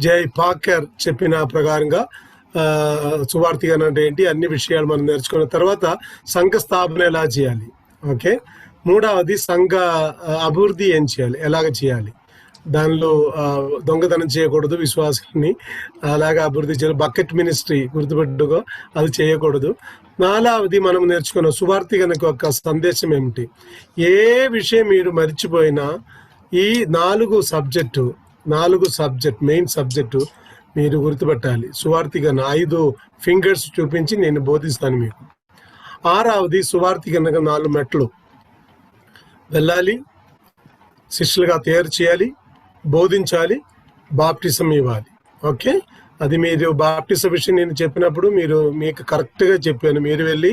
జై పాకర్ చెప్పిన ప్రకారంగా సువార్థికరణ అంటే ఏంటి అన్ని విషయాలు మనం నేర్చుకున్న తర్వాత సంఘ స్థాపన ఎలా చేయాలి, ఓకే. మూడవది సంఘ అభివృద్ధి ఏం చేయాలి, ఎలాగ చేయాలి, దానిలో దొంగతనం చేయకూడదు, విశ్వాసాన్ని అలాగా అభివృద్ధి చేయాలి, బకెట్ మినిస్ట్రీ గుర్తుపెట్టుకో, అది చేయకూడదు. నాలుగవది మనం నేర్చుకున్న సువార్థికరణకు యొక్క సందేశం ఏమిటి, ఏ విషయం మీరు మర్చిపోయినా ఈ నాలుగు సబ్జెక్ట్ మెయిన్ సబ్జెక్టు మీరు గుర్తుపెట్టాలి. సువార్థికరణ 5 ఫింగర్స్ చూపించి నేను బోధిస్తాను మీకు. ఆరవది సువార్థికరణకు 4 మెట్లు, వెళ్ళాలి, శిష్యులుగా తయారు చేయాలి, బోధించాలి, బాప్టిజం ఇవ్వాలి, ఓకే. అది మీరు బాప్టిజం విషయం నేను చెప్పినప్పుడు మీకు కరెక్ట్గా చెప్పాను. మీరు వెళ్ళి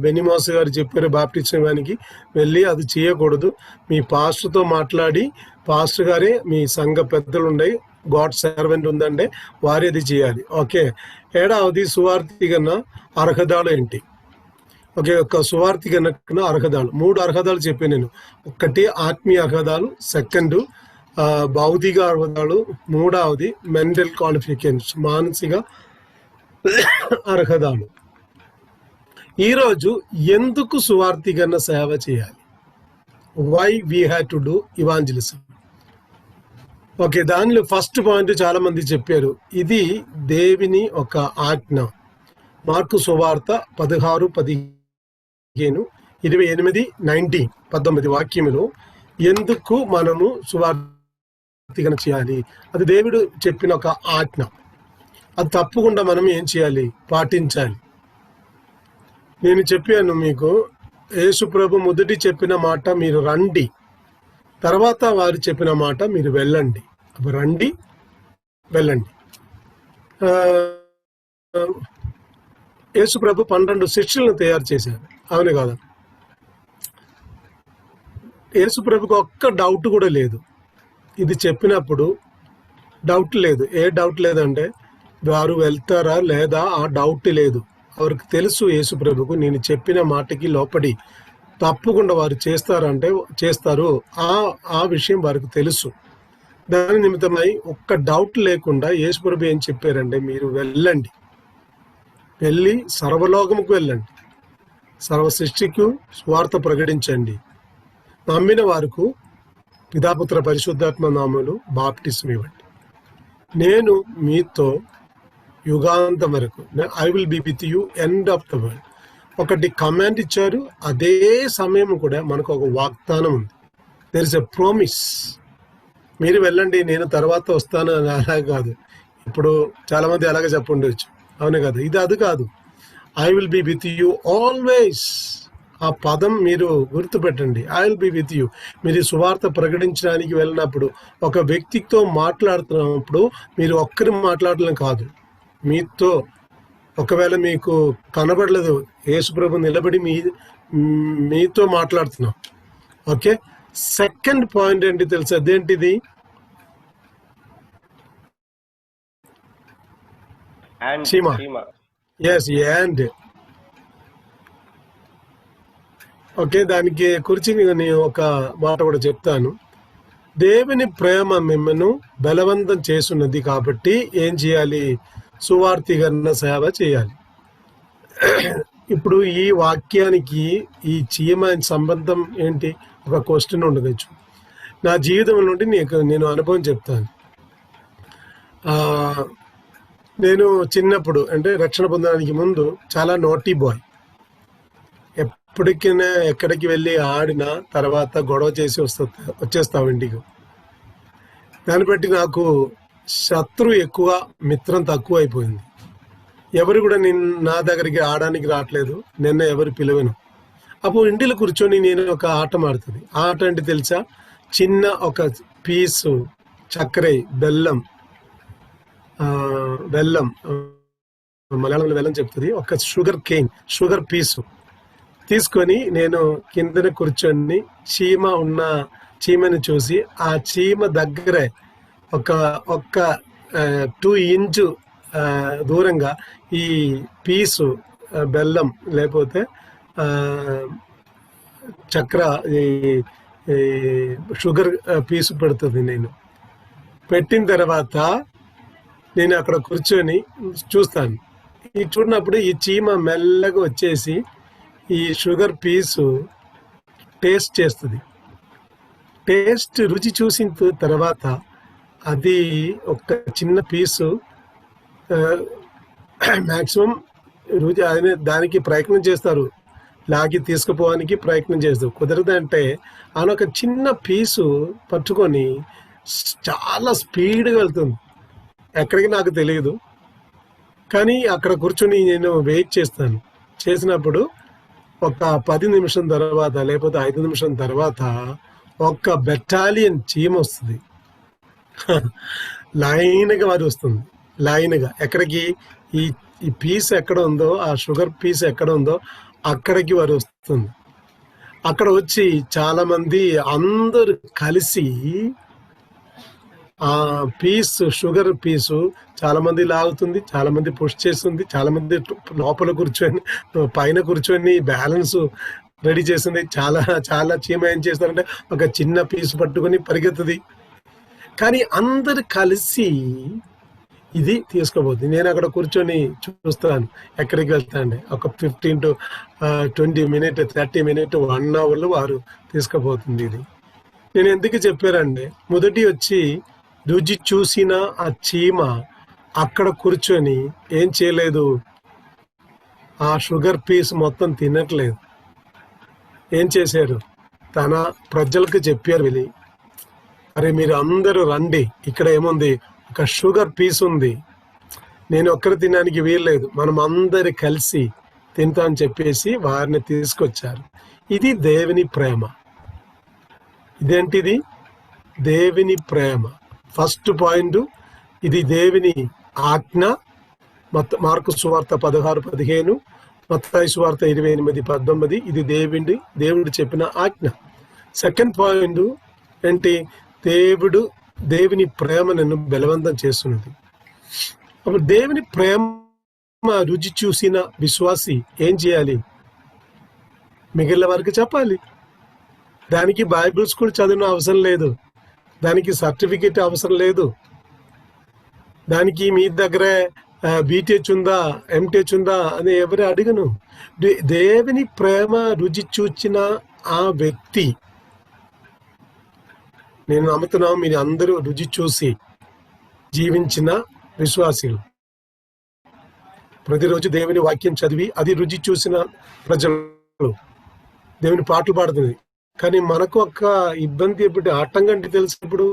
బెనిమోస్ గారు చెప్పారు బాప్టిజం ఇవ్వడానికి, వెళ్ళి అది చేయకూడదు. మీ పాస్టర్తో మాట్లాడి, పాస్టర్ గారే మీ సంఘ పెద్దలు ఉండే, గాడ్ సర్వెంట్ ఉందంటే వారే అది చేయాలి, ఓకే. ఏడవది సువార్థికరణ అర్హతలు ఏంటి, ఓకే. ఒక సువార్థికరణకు అర్హతలు 3 అర్హతలు చెప్పాను నేను. ఒకటి ఆత్మీయ అర్హతలు, సెకండ్ భౌతిక అర్హతలు, మూడవది మెంటల్ క్వాలిఫికేషన్స్, మానసిక అర్హతలు. ఈరోజు ఎందుకు సువార్థికరణ సేవ చేయాలి, why we have to do evangelism, okay. దానిలో ఫస్ట్ పాయింట్ చాలా మంది చెప్పారు, ఇది దేవుని ఒక ఆజ్ఞ. మార్కు సువార్త 16, 15, 28, 19 వాక్యములు ఎందుకు మనము సువార్థికరణ చేయాలి, అది దేవుడు చెప్పిన ఒక ఆజ్ఞ. అది తప్పకుండా మనం ఏం చేయాలి, పాటించాలి. నేను చెప్పాను మీకు, యేసు ప్రభు మొదటి చెప్పిన మాట మీరు రండి, తర్వాత వారు చెప్పిన మాట మీరు వెళ్ళండి. రండి, వెళ్ళండి. యేసు ప్రభు 12 శిష్యులను తయారు చేశారు, అవును కాదా. యేసు ప్రభుకి ఒక్క డౌట్ కూడా లేదు, ఇది చెప్పినప్పుడు డౌట్ లేదు. ఏ డౌట్ లేదంటే వారు వెళ్తారా లేదా, ఆ డౌట్ లేదు. వారికి తెలుసు యేసు ప్రభుకు నేను చెప్పిన మాటకి లోపడి తప్పకుండా వారు చేస్తారంటే చేస్తారు, ఆ విషయం వారికి తెలుసు. దాని నిమిత్తమై ఒక్క డౌట్ లేకుండా యేసు ప్రభు ఏం చెప్పారంటే, మీరు వెళ్ళండి, వెళ్ళి సర్వలోకముకు వెళ్ళండి, సర్వ సృష్టికి స్వార్థ ప్రకటించండి, నమ్మిన వారికి పితాపుత్ర పరిశుద్ధాత్మ నామములు బాప్టిజం ఇవ్వండి, నేను మీతో యుగాంతం వరకు, I will be with you end of the world. ఒకటి కమాండ్ ఇచ్చారు, అదే సమయం కూడా మనకు ఒక వాగ్దానం ఉంది. There is a promise. మీరు వెళ్ళండి, నేను తర్వాత వస్తాను అని అలా కాదు. ఇప్పుడు చాలా మంది అలాగే చెప్పుండొచ్చు, అవును కదా. ఇది అది కాదు, I will be with you always. ఆ పదం మీరు గుర్తుపెట్టండి, I will be with you. మీరు సువార్త ప్రకటించడానికి వెళ్ళినప్పుడు, ఒక వ్యక్తితో మాట్లాడుతున్నప్పుడు మీరు ఒక్కరి మాట్లాడడం కాదు, మీతో. ఒకవేళ మీకు కనబడలేదు, యేసు ప్రభు నిలబడి మీతో మాట్లాడుతున్నాం, ఓకే. సెకండ్ పాయింట్ ఏంటి తెలుసు, అదేంటిది, చీమ. Yes, and, okay. దానికి గురించి నేను ఒక మాట కూడా చెప్తాను. దేవుని ప్రేమ మిమ్మల్ని బలవంతం చేస్తున్నది కాబట్టి ఏం చేయాలి, సువార్థికరణ సేవ చేయాలి. ఇప్పుడు ఈ వాక్యానికి ఈ చీమ సంబంధం ఏంటి, ఒక క్వశ్చన్ ఉండవచ్చు. నా జీవితం నుండి నేను అనుభవం చెప్తాను. నేను చిన్నప్పుడు, అంటే రక్షణ పొందడానికి ముందు చాలా నోటీ బాయ్. ఎప్పటికైనా ఎక్కడికి వెళ్ళి ఆడినా తర్వాత గొడవ చేసి వచ్చేస్తాం ఇంటికి. దాన్ని బట్టి నాకు శత్రువు ఎక్కువ, మిత్రం తక్కువ అయిపోయింది. ఎవరు కూడా నా దగ్గరికి ఆడడానికి రావట్లేదు, నిన్న ఎవరు పిలవను. అప్పుడు ఇంటిలో కూర్చొని నేను ఒక ఆట ఆడుతుంది. ఆ ఆట అంటే తెలుసా, చిన్న ఒక పీసు చక్కెర, బెల్లం, మలయాళంలో బెల్లం చెప్తుంది, ఒక షుగర్ పీసు తీసుకొని నేను కిందన కూర్చొని చీమని చూసి ఆ చీమ దగ్గరే ఒక 2 ఇంచు దూరంగా ఈ పీసు బెల్లం లేకపోతే చక్కెర, షుగర్ పీసు పెడుతుంది. నేను పెట్టిన తర్వాత నేను అక్కడ కూర్చొని చూస్తాను. ఈ చూడనప్పుడు ఈ చీమ మెల్లగా వచ్చేసి ఈ షుగర్ పీసు టేస్ట్ చేస్తుంది. టేస్ట్ రుచి చూసిన తర్వాత అది ఒక చిన్న పీసు మ్యాక్సిమం రుచి అనే దానికి ప్రయత్నం చేస్తారు, లాగి తీసుకుపోవడానికి ప్రయత్నం చేస్తారు. కుదరదంటే ఆయన ఒక చిన్న పీసు పట్టుకొని చాలా స్పీడ్గా వెళ్తుంది. ఎక్కడికి నాకు తెలియదు, కానీ అక్కడ కూర్చొని నేను వెయిట్ చేస్తాను. చేసినప్పుడు ఒక 10 నిమిషం తర్వాత లేకపోతే 5 నిమిషం తర్వాత ఒక బెటాలియన్ చీమ వస్తుంది. లైన్గా మరి వస్తుంది. లైన్గా ఎక్కడికి ఈ ఈ పీస్ ఎక్కడ ఉందో, ఆ షుగర్ పీస్ ఎక్కడ ఉందో అక్కడికి వారు వస్తుంది. అక్కడ వచ్చి చాలామంది అందరూ కలిసి ఆ పీస్ షుగర్ పీసు చాలా మంది లాగుతుంది, చాలా మంది పుష్ చేస్తుంది, చాలా మంది లోపల కూర్చొని పైన కూర్చొని బ్యాలెన్స్ రెడీ చేస్తుంది. చాలా చాలా చీమ ఏం చేస్తారంటే ఒక చిన్న పీసు పట్టుకొని పరిగెత్తుది. కానీ అందరు కలిసి ఇది తీసుకోబోతుంది. నేను అక్కడ కూర్చొని చూస్తాను ఎక్కడికి వెళ్తాండి. ఒక 15 to 20 minutes 30 minutes 1 hour వారు తీసుకుపోతుంది. ఇది నేను ఎందుకు చెప్పారండి, మొదటి వచ్చి రుచి చూసిన ఆ చీమ అక్కడ కూర్చొని ఏం చేయలేదు, ఆ షుగర్ పీస్ మొత్తం తినట్లేదు. ఏం చేశారు, తన ప్రజలకు చెప్పారు వెళ్ళి, అరే మీరు అందరూ రండి, ఇక్కడ ఏముంది, ఒక షుగర్ పీస్ ఉంది, నేను ఒక్కరు తినడానికి వీల్లేదు, మనం అందరు కలిసి తింటా అని చెప్పేసి వారిని తీసుకొచ్చారు. ఇది దేవుని ప్రేమ. ఇదేంటిది, దేవుని ప్రేమ. ఫస్ట్ పాయింట్, ఇది దేవుని ఆజ్ఞ. మార్కు సువార్త 16:15, మత్తయి సువార్త 28:19. ఇది దేవుడు చెప్పిన ఆజ్ఞ. సెకండ్ పాయింట్ ఏంటి, దేవుని ప్రేమ నన్ను బలవంతం చేస్తున్నది. అప్పుడు దేవుని ప్రేమ రుచి చూసిన విశ్వాసి ఏం చేయాలి, మిగిలిన వారికి చెప్పాలి. దానికి బైబిల్ స్కూల్ చదివిన అవసరం లేదు, దానికి సర్టిఫికేట్ అవసరం లేదు, దానికి మీ దగ్గర బీటెచ్ ఉందా ఎంటెచ్ ఉందా అని ఎవరు అడిగను. దేవుని ప్రేమ రుచి చూచిన ఆ వ్యక్తి, నేను నమ్ముతున్నాను మీరు అందరూ రుచి చూసి జీవించిన విశ్వాసులు. ప్రతిరోజు దేవుని వాక్యం చదివి అది రుచి చూసిన ప్రజలు దేవుని పాటలు పాడుతుంది. కానీ మనకు ఒక ఇబ్బంది ఎప్పుడు, ఆటంకంటే తెలిసినప్పుడు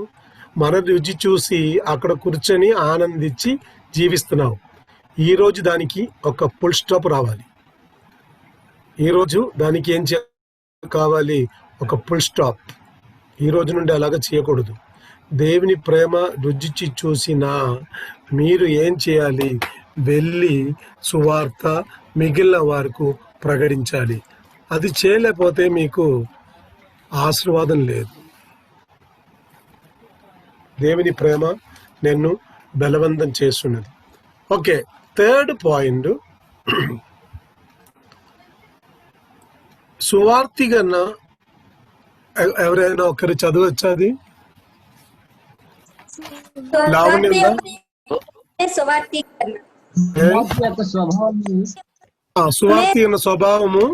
మన రుచి చూసి అక్కడ కూర్చొని ఆనందించి జీవిస్తున్నాం. ఈరోజు దానికి ఒక ఫుల్ స్టాప్ రావాలి. ఈరోజు దానికి ఏం కావాలి, ఒక ఫుల్ స్టాప్. ఈ రోజు నుండి అలాగ చేయకూడదు. దేవుని ప్రేమ రుచి చూసిన మీరు ఏం చేయాలి, వెళ్ళి సువార్త మిగిలిన వారికి ప్రకటించాలి. అది చేయలేకపోతే మీకు ఆశీర్వాదం లేదు. దేవుని ప్రేమ నిన్ను బలవంతం చేస్తున్నది. ఓకే, థర్డ్ పాయింట్, సువార్తిగన్న ఎవరైనా ఒకరు చదవచ్చా? అది సువార్తిగన్న స్వభావము,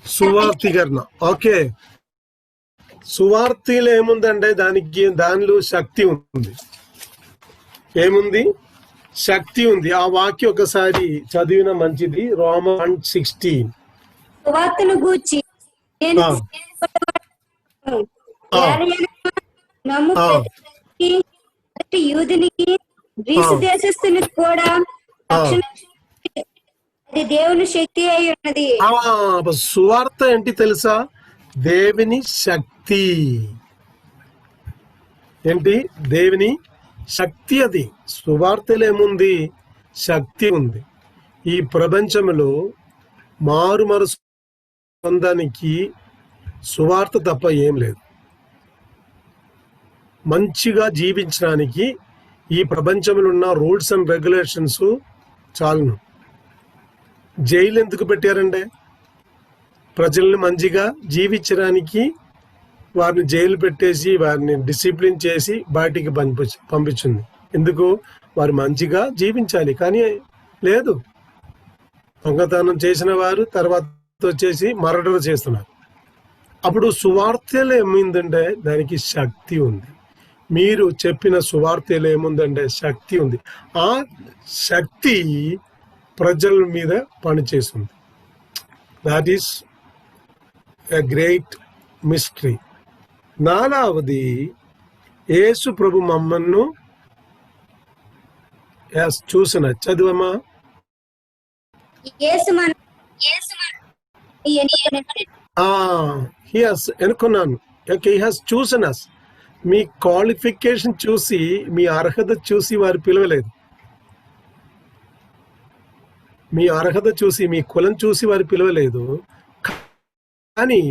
సువార్తికరణ. ఓకే, సువార్తిలో ఏముందంటే దానిలో శక్తి ఉంది. ఏముంది, శక్తి ఉంది. ఆ వాక్యం ఒకసారి చదివిన మంచిది. రోమన్ 16. సువార్తను గూర్చి యూదునికి గ్రీసు దేశస్తునికి కూడా అది దేవుని శక్తి అయి ఉన్నది. సువార్త ఏంటి తెలుసా, దేవుని శక్తి. ఏంటి, దేవుని శక్తి. అది సువార్తలో ఏముంది, శక్తి ఉంది. ఈ ప్రపంచంలో మారు మనసు పొందడానికి సువార్త తప్ప ఏం లేదు. మంచిగా జీవించడానికి ఈ ప్రపంచంలో ఉన్న రూల్స్ అండ్ రెగ్యులేషన్స్ చాలును. జైలు ఎందుకు పెట్టారంటే ప్రజల్ని మంచిగా జీవించడానికి వారిని జైలు పెట్టేసి వారిని డిసిప్లిన్ చేసి బయటికి పంపించింది. ఎందుకు? వారు మంచిగా జీవించాలి. కానీ లేదు, దొంగతనం చేసిన వారు తర్వాత వచ్చేసి మర్డర్ చేస్తున్నారు. అప్పుడు సువార్తలో ఏమైందంటే దానికి శక్తి ఉంది. మీరు చెప్పిన సువార్తలో ఏముందంటే శక్తి ఉంది. ఆ శక్తి ప్రజల మీద పనిచేస్తుంది. That is a great mystery. 4వది, యేసు ప్రభు మమ్మల్ని చూసిన చదువమ్మా. అనుకున్నాను. He has chosen us. మీ క్వాలిఫికేషన్ చూసి, మీ అర్హత చూసి వారు పిలవలేదు. మీ అర్హత చూసి, మీ కులం చూసి వారు పిలవలేదు. కానీ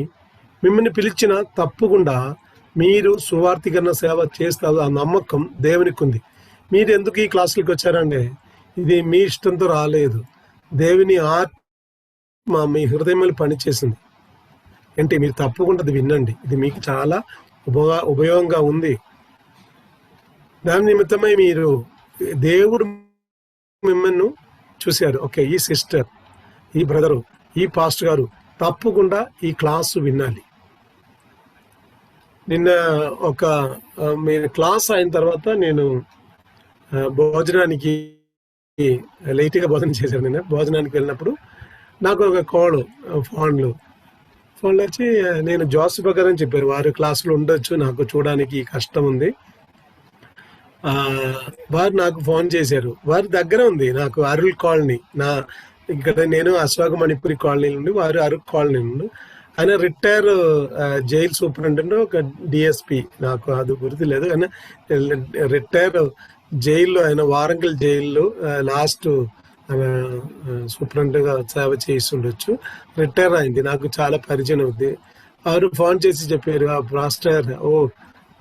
మిమ్మల్ని పిలిచిన తప్పకుండా మీరు సువార్థీకరణ సేవ చేస్తారు, ఆ నమ్మకం దేవునికి ఉంది. మీరు ఎందుకు ఈ క్లాసులకు వచ్చారంటే ఇది మీ ఇష్టంతో రాలేదు. దేవుని ఆత్మ మీ హృదయంలో పనిచేసింది. అంటే మీరు తప్పకుండా అది వినండి. ఇది మీకు చాలా ఉపయోగంగా ఉంది. దాని నిమిత్తమై మీరు దేవుడు మిమ్మల్ని చూశారు. ఓకే, ఈ సిస్టర్, ఈ బ్రదరు, ఈ పాస్టర్ గారు తప్పకుండా ఈ క్లాసు వినాలి. నిన్న మీరు క్లాస్ అయిన తర్వాత నేను భోజనానికి లేట్గా భోజనం చేశాను. నిన్న భోజనానికి వెళ్ళినప్పుడు నాకు ఒక ఫోన్లు వచ్చి, నేను జోసఫ్ గారు అని చెప్పారు. వారు క్లాసులో ఉండొచ్చు, నాకు చూడడానికి కష్టం ఉంది. వారు నాకు ఫోన్ చేశారు. వారి దగ్గర ఉంది నాకు అరుల్ కాలనీ. ఇక్కడ నేను అశోక్ మణిపురి కాలనీ నుండి, వారు అరుల్ కాలనీ నుండి. ఆయన రిటైర్ జైలు సూపరింటెండెంట్, ఒక డిఎస్పి, నాకు అది గుర్తులేదు. కానీ రిటైర్ జైల్లో, ఆయన వారంగల్ జైల్లో లాస్ట్ సూపరింటెండెంట్గా సేవ చేసి ఉండొచ్చు. రిటైర్ అయింది. నాకు చాలా పరిచయం అవుతుంది. వారు ఫోన్ చేసి చెప్పారు, పాస్టర్,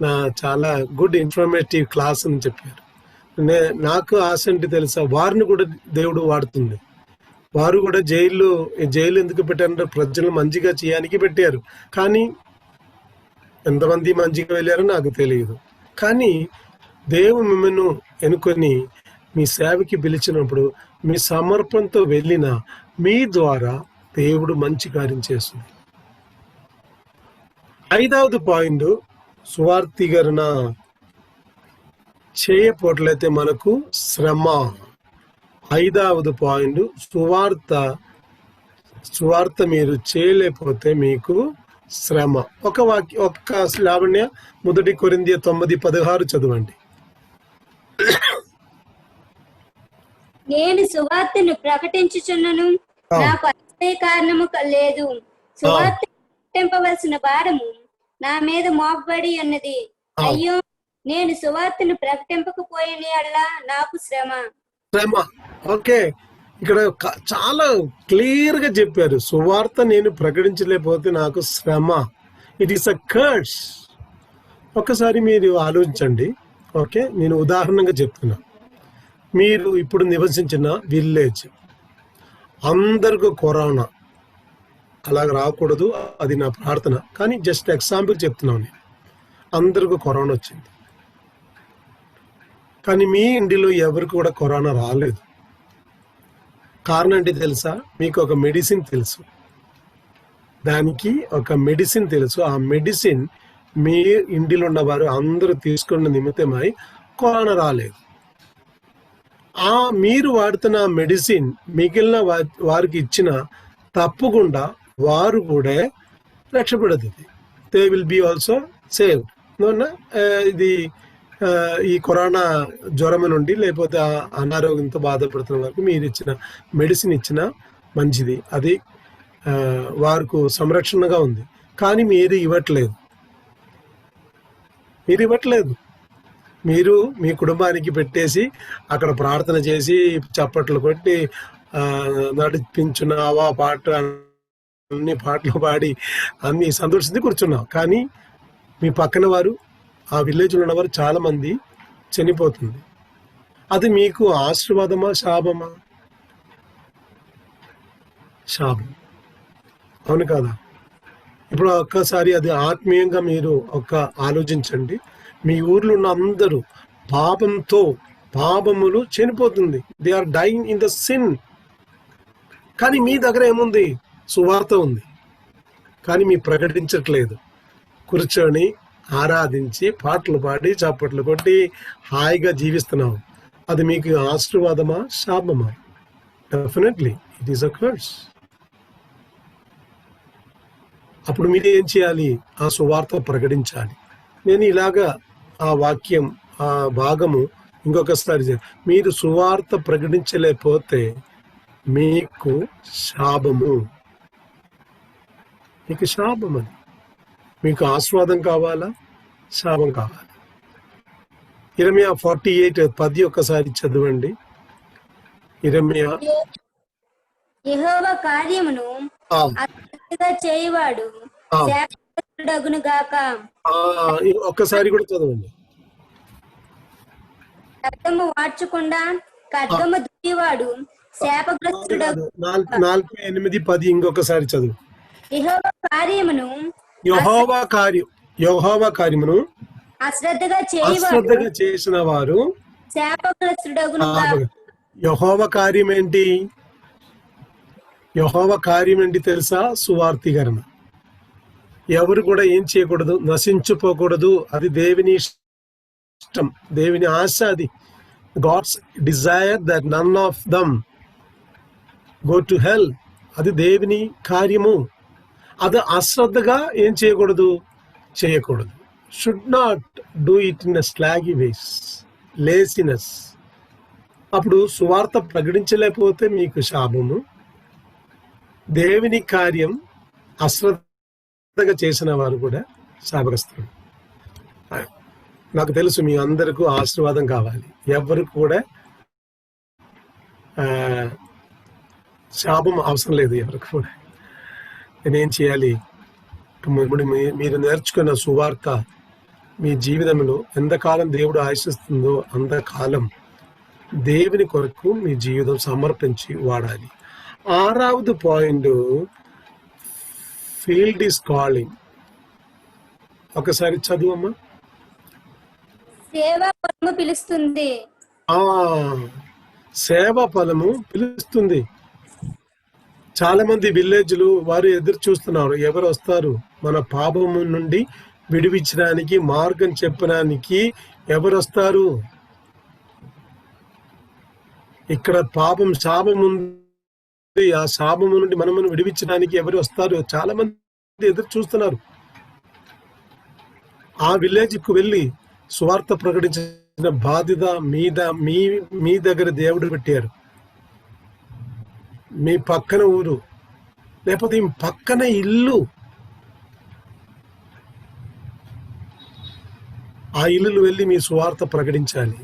నా చాలా గుడ్ ఇన్ఫర్మేటివ్ క్లాస్ అని చెప్పారు. నాకు ఆశ అంటే తెలుసా, వారిని కూడా దేవుడు వాడుతుంది. వారు కూడా జైలు ఎందుకు పెట్టారంటే ప్రజలు మంచిగా చేయడానికి పెట్టారు. కానీ ఎంతమంది మంచిగా వెళ్ళారో నాకు తెలియదు. కానీ దేవుడు మిమ్మల్ని ఎన్నుకొని మీ సేవకి పిలిచినప్పుడు మీ సమర్పణతో వెళ్ళిన మీ ద్వారా దేవుడు మంచి కార్యం చేస్తుంది. 5వది పాయింట్, సువార్థీకరణ చేయకపోవట్లయితే మనకు శ్రమ. 5వది పాయింట్, సువార్త మీరు చేయలేకపోతే మీకు శ్రమ. ఒక లావణ్య, 1 కొరింథీ 9:16 చదవండి. నేను సువార్తను ప్రకటించుచున్నను, నాకు అసలే కారణము లేదు. సువార్త ప్రకటింపవలసిన భారము నా మీద మోపబడి ఉన్నది. అయ్యో, నేను సువార్తను ప్రకటింపకపోయిన యెడల నాకు శ్రమ. ఓకే, ఇక్కడ చాలా క్లియర్ గా చెప్పారు. సువార్త నేను ప్రకటించలేకపోతే నాకు శ్రమ. It is a curse. ఒకసారి మీరు ఆలోచించండి. ఓకే, నేను ఉదాహరణగా చెప్తున్నా. మీరు ఇప్పుడు నివసించిన విలేజ్, అందరికీ కరోనా, అలాగ రాకూడదు, అది నా ప్రార్థన. కానీ జస్ట్ ఎగ్జాంపుల్ చెప్తున్నాను. నేను అందరికీ కరోనా వచ్చింది, కానీ మీ ఇంటిలో ఎవరికి కూడా కరోనా రాలేదు. కారణం ఏంటి తెలుసా? మీకు ఒక మెడిసిన్ తెలుసు, దానికి ఒక మెడిసిన్ తెలుసు. ఆ మెడిసిన్ మీ ఇంటిలో ఉన్నవారు అందరూ తీసుకున్న నిమిత్తమై కరోనా రాలేదు. మీరు వాడుతున్న మెడిసిన్ మిగిలిన వారికి ఇచ్చిన తప్పకుండా వారు కూడా రక్షపడుతుంది. They will be also save. ఇది ఈ కరోనా జ్వరం నుండి లేకపోతే అనారోగ్యంతో బాధపడుతున్న వారికి మీరు ఇచ్చిన మెడిసిన్ ఇచ్చిన మంచిది, అది వారికి సంరక్షణగా ఉంది. కానీ మీరు ఇవ్వట్లేదు. మీరు మీ కుటుంబానికి పెట్టేసి అక్కడ ప్రార్థన చేసి చప్పట్లు కొట్టి నడిపించున్నావా, అన్ని పాటలు పాడి అన్ని సంతోషించి కూర్చున్నావు. కానీ మీ పక్కన వారు, ఆ విలేజ్లో ఉన్నవారు చాలా మంది చనిపోతుంది. అది మీకు ఆశీర్వాదమా, శాపమా? శాపం, అవును కదా? ఇప్పుడు ఒక్కసారి అది ఆత్మీయంగా మీరు ఆలోచించండి. మీ ఊర్లో ఉన్న అందరూ పాపంతో పాపములు చనిపోతుంది. They are dying in the sin. కానీ మీ దగ్గర ఏముంది? సువార్త ఉంది, కానీ మీ ప్రకటించట్లేదు. కూర్చొని ఆరాధించి పాటలు పాడి చప్పట్లు కొట్టి హాయిగా జీవిస్తున్నాం. అది మీకు ఆశీర్వాదమా శాపమా? Definitely it is a curse. అప్పుడు మీరు ఏం చేయాలి? ఆ సువార్త ప్రకటించాలి. నేను ఇలాగా ఆ వాక్యం ఆ భాగము ఇంకొకసారి మీరు సువార్త ప్రకటించలేకపోతే మీకు శాపము, మీకు శాపం. అది మీకు ఆస్వాదం కావాలా శాపం కావాలా? ఇర్మియా 48:10 ఒక్కసారి చదవండి. ఇర్మియా. యెహోవా కార్యమును అద్భుతంగా చేయవాడు శాపగ్రస్తుడగును గాక. ఒక్కసారి కూడా చదవండి. రక్తము వార్చకుండా ఖడ్గము దుయ్యవాడు శాపగ్రస్తుడగు. 4:8-10 ఇంకొకసారి చదువు. యెహోవా కార్యమును అశ్రద్ధగా చేసిన వారు శాపగ్రస్తుడగును గాక. యెహోవా కార్యం ఏంటి? యెహోవా కార్యం ఏంటి తెలుసా? సువార్తీకరణ. ఎవరు కూడా ఏం చేయకూడదు, నశించిపోకూడదు. అది దేవుని ఇష్టం, దేవుని ఆశ. అది God's desire that none of them go to hell. అది దేవుని కార్యము. అది అశ్రద్ధగా ఏం చేయకూడదు, చేయకూడదు. Should not do it in a sloggy ways, laziness. అప్పుడు సువార్త ప్రకటించలేకపోతే మీకు శాపము. దేవుని కార్యం అశ్రద్ధగా చేసిన వారు కూడా శాపగ్రస్తులు. నాకు తెలుసు మీ అందరికీ ఆశీర్వాదం కావాలి. ఎవరు కూడా శాపం అవసరం లేదు ఎవరికి కూడా. నేనేం చేయాలి? మీరు నేర్చుకున్న సువార్త మీ జీవితంలో ఎంతకాలం దేవుడు ఆశిస్తుందో అంతకాలం దేవుని కొరకు మీ జీవితం సమర్పించి వాడాలి. 6వ పాయింట్, ఫీల్డ్ ఈస్ కాలింగ్. ఒకసారి చదువమ్మా. సేవా ఫలము పిలుస్తుంది. సేవా ఫలము పిలుస్తుంది. చాలా మంది విలేజ్లు వారు ఎదురు చూస్తున్నారు. ఎవరు వస్తారు మన పాపము నుండి విడిపించడానికి, మార్గం చెప్పడానికి ఎవరు వస్తారు? ఇక్కడ పాపం శాపం ఉంది, ఆ శాపము నుండి మనమును విడిపించడానికి ఎవరు వస్తారు? చాలా మంది ఎదురు చూస్తున్నారు. ఆ విలేజ్ కు వెళ్ళి సువార్త ప్రకటించిన బాధ్యత మీద మీ దగ్గర దేవుడు పెట్టారు. మీ పక్కన ఊరు, లేకపోతే మీ పక్కన ఇల్లు, ఆ ఇల్లులు వెళ్ళి మీ సువార్త ప్రకటించాలి.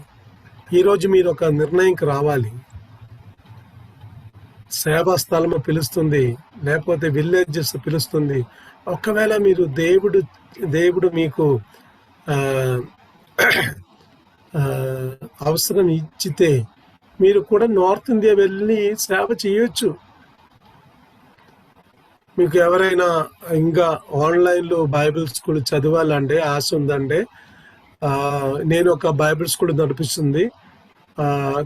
ఈరోజు మీరు ఒక నిర్ణయంకి రావాలి. సేవా స్థలము పిలుస్తుంది, లేకపోతే విలేజెస్ పిలుస్తుంది. ఒకవేళ మీరు దేవుడు మీకు అవసరం ఇచ్చితే మీరు కూడా నార్త్ ఇండియా వెళ్ళి సేవ చేయొచ్చు. మీకు ఎవరైనా ఇంకా ఆన్లైన్లో బైబిల్ స్కూల్ చదవాలంటే ఆశ ఉందంటే, నేను ఒక బైబిల్ స్కూల్ నడిపిస్తుంది,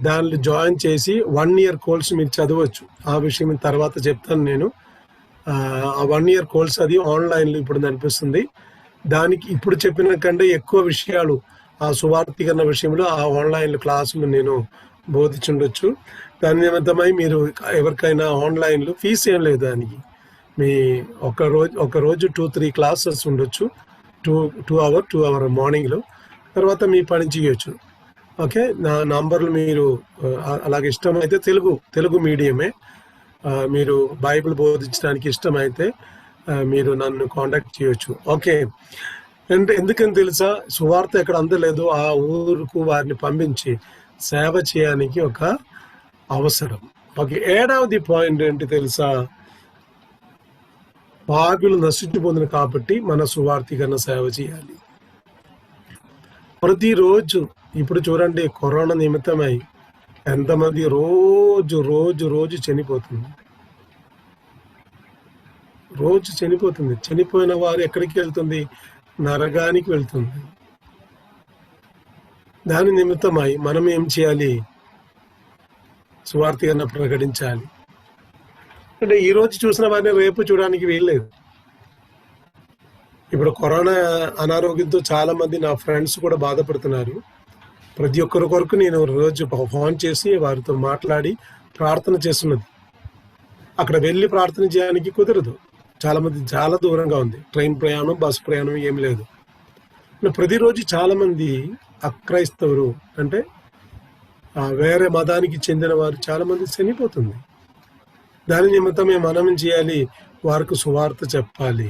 దానిలో జాయిన్ చేసి 1 year కోర్స్ మీరు చదవచ్చు. ఆ విషయం తర్వాత చెప్తాను నేను. ఆ 1 year కోర్స్ అది ఆన్లైన్లో ఇప్పుడు నడిపిస్తుంది. దానికి ఇప్పుడు చెప్పిన కంటే ఎక్కువ విషయాలు ఆ సువార్తీకరణ విషయంలో ఆ ఆన్లైన్ క్లాసులు నేను బోధించుండొచ్చు. దాని నిమిత్తమై మీరు ఎవరికైనా ఆన్లైన్లో ఫీజు ఏం లేదు. దానికి మీ ఒక రోజు 2-3 క్లాసెస్ ఉండొచ్చు. 2 hour మార్నింగ్లో. తర్వాత మీ పని చేయొచ్చు. ఓకే, నా నంబర్లు మీరు అలాగే ఇష్టమైతే తెలుగు మీడియమే, మీరు బైబిల్ బోధించడానికి ఇష్టమైతే మీరు నన్ను కాంటాక్ట్ చేయొచ్చు. ఓకే, ఎందుకని తెలుసా? సువార్త ఎక్కడ అందలేదు, ఆ ఊరుకు వారిని పంపించి సేవ చేయడానికి ఒక అవసరం. ఓకే, 7వ పాయింట్ ఏంటి తెలుసా? పాపులు నశించిపోతుంది కాబట్టి మన సువార్తీకరణ సేవ చేయాలి. ప్రతిరోజు ఇప్పుడు చూడండి, కరోనా నిమిత్తమై ఎంతమంది రోజు చనిపోతుంది. చనిపోయిన వారు ఎక్కడికి వెళ్తుంది? నరకానికి వెళ్తుంది. దాని నిమిత్తమై మనం ఏం చేయాలి? సువార్తగా ప్రకటించాలి. అంటే ఈ రోజు చూసిన వారిని రేపు చూడడానికి వీల్లేదు. ఇప్పుడు కరోనా అనారోగ్యంతో చాలా మంది నా ఫ్రెండ్స్ కూడా బాధపడుతున్నారు. ప్రతి ఒక్కరి కొరకు నేను రోజు ఫోన్ చేసి వారితో మాట్లాడి ప్రార్థన చేస్తున్నది. అక్కడ వెళ్ళి ప్రార్థన చేయడానికి కుదరదు. చాలా మంది చాలా దూరంగా ఉంది. ట్రైన్ ప్రయాణం, బస్సు ప్రయాణం ఏం లేదు. ప్రతిరోజు చాలా మంది అక్రైస్తవులు అంటే వేరే మతానికి చెందిన వారు చాలా మంది చనిపోతుంది. దాని నిమిత్తమే మనం ఏం చేయాలి? వారికి సువార్త చెప్పాలి.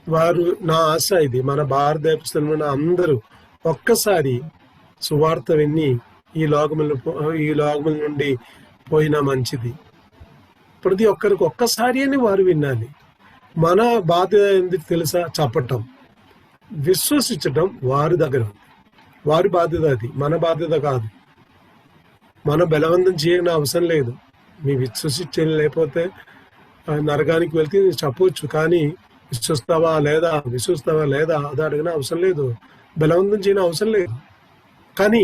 వారు నా ఆశ ఇది, మన భారతదేశంలో అందరూ ఒక్కసారి సువార్త విని ఈ లోకముల నుండి పోయినా మంచిది. ప్రతి ఒక్కరికి ఒక్కసారి అని వారు వినాలి. మన బాధ్యత ఎందుకు తెలుసా? చెప్పటం, విశ్వసించటం వారి దగ్గర ఉంది. వారి బాధ్యత అది, మన బాధ్యత కాదు. మన బలవంతం చేయని అవసరం లేదు. మీ లేకపోతే నరకానికి వెళ్తే చెప్పవచ్చు, కానీ విశ్వస్తావా లేదా అది అడిగిన అవసరం లేదు. బలవంతం చేయని అవసరం లేదు. కానీ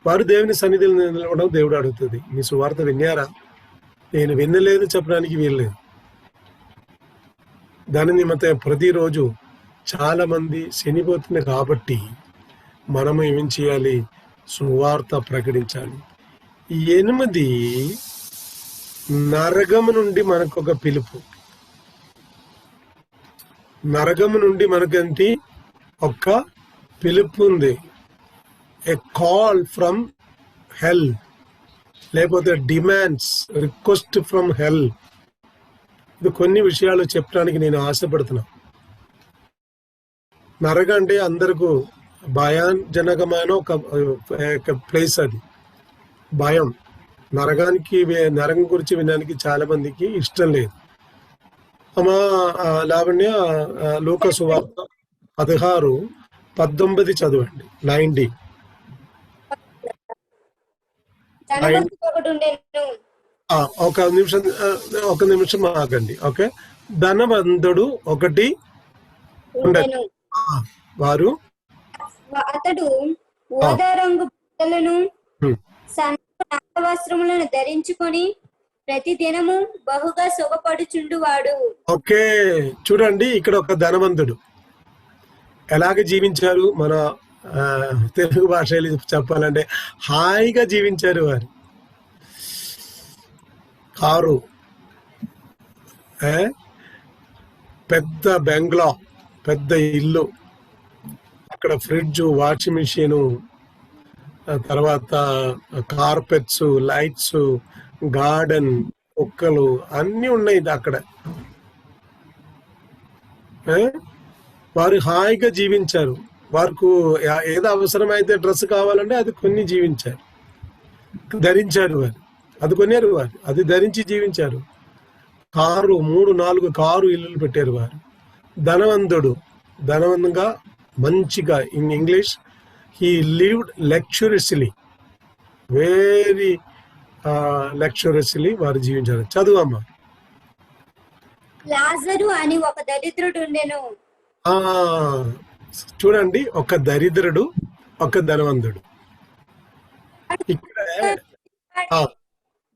వారు దేవుని సన్నిధిలో నిలవడం దేవుడు అడుగుతుంది. మీ సువార్త విన్నారా? నేను వినలేదు చెప్పడానికి వీల్లేదు. దాని నిమిత్తం ప్రతిరోజు చాలా మంది చనిపోతుంది కాబట్టి మనము ఏం చేయాలి? సువార్త ప్రకటించాలి. 8 నరకము నుండి మనకు ఒక పిలుపు. నరకము నుండి మనకంటి ఒక పిలుపు ఉంది. ఏ కాల్ ఫ్రమ్ హెల్, లేకపోతే డిమాండ్స్, రిక్వెస్ట్ ఫ్రమ్ హెల్. ఇది కొన్ని విషయాలు చెప్పడానికి నేను ఆశపడుతున్నా. నరకం అంటే అందరికీ భయాజనకమైన ఒక ప్లేస్. అది భయం. నరకం గురించి వినడానికి చాలా మందికి ఇష్టం లేదు. లావణ్య, లూకా సువార్త 16:19 చదవండి. 90. ఒక నిమిషం ఆగండి. ఓకే. ధనవంతుడు ఒకటి ఉండదు. వారు అతడు ఊదా రంగు బట్టలను వస్త్రములను ధరించుకొని ప్రతి దినము బహుగా సుఖపడుచుండువాడు. ఓకే, చూడండి, ఇక్కడ ఒక ధనవంతుడు ఎలాగ జీవించారు? మన తెలుగు భాషలో చెప్పాలంటే హాయిగా జీవించారు. వారు కారు, పెద్ద బెంగ్లా, పెద్ద ఇల్లు, అక్కడ ఫ్రిడ్జ్, వాషింగ్ మిషను, తర్వాత కార్పెట్స్, లైట్స్, గార్డెన్, కుక్కలు అన్నీ ఉన్నాయి అక్కడ. వారు హాయిగా జీవించారు. వారికి ఏదో అవసరమైతే డ్రెస్ కావాలంటే అది కొన్ని జీవించారు, ధరించారు. వారు అది కొన్నారు. వారు అది ధరించి జీవించారు. కారు, 3-4 కారు ఇల్లులు పెట్టారు. వారు ధనవంతంగా మంచిగా. In English, he lived luxuriously, very luxuriously వారు జీవించారు. చదువమ్మా. లాజరు అని ఒక దరిద్రుడు ఉండెను. చూడండి, ఒక దరిద్రుడు, ఒక ధనవంతుడు. ఇక్కడ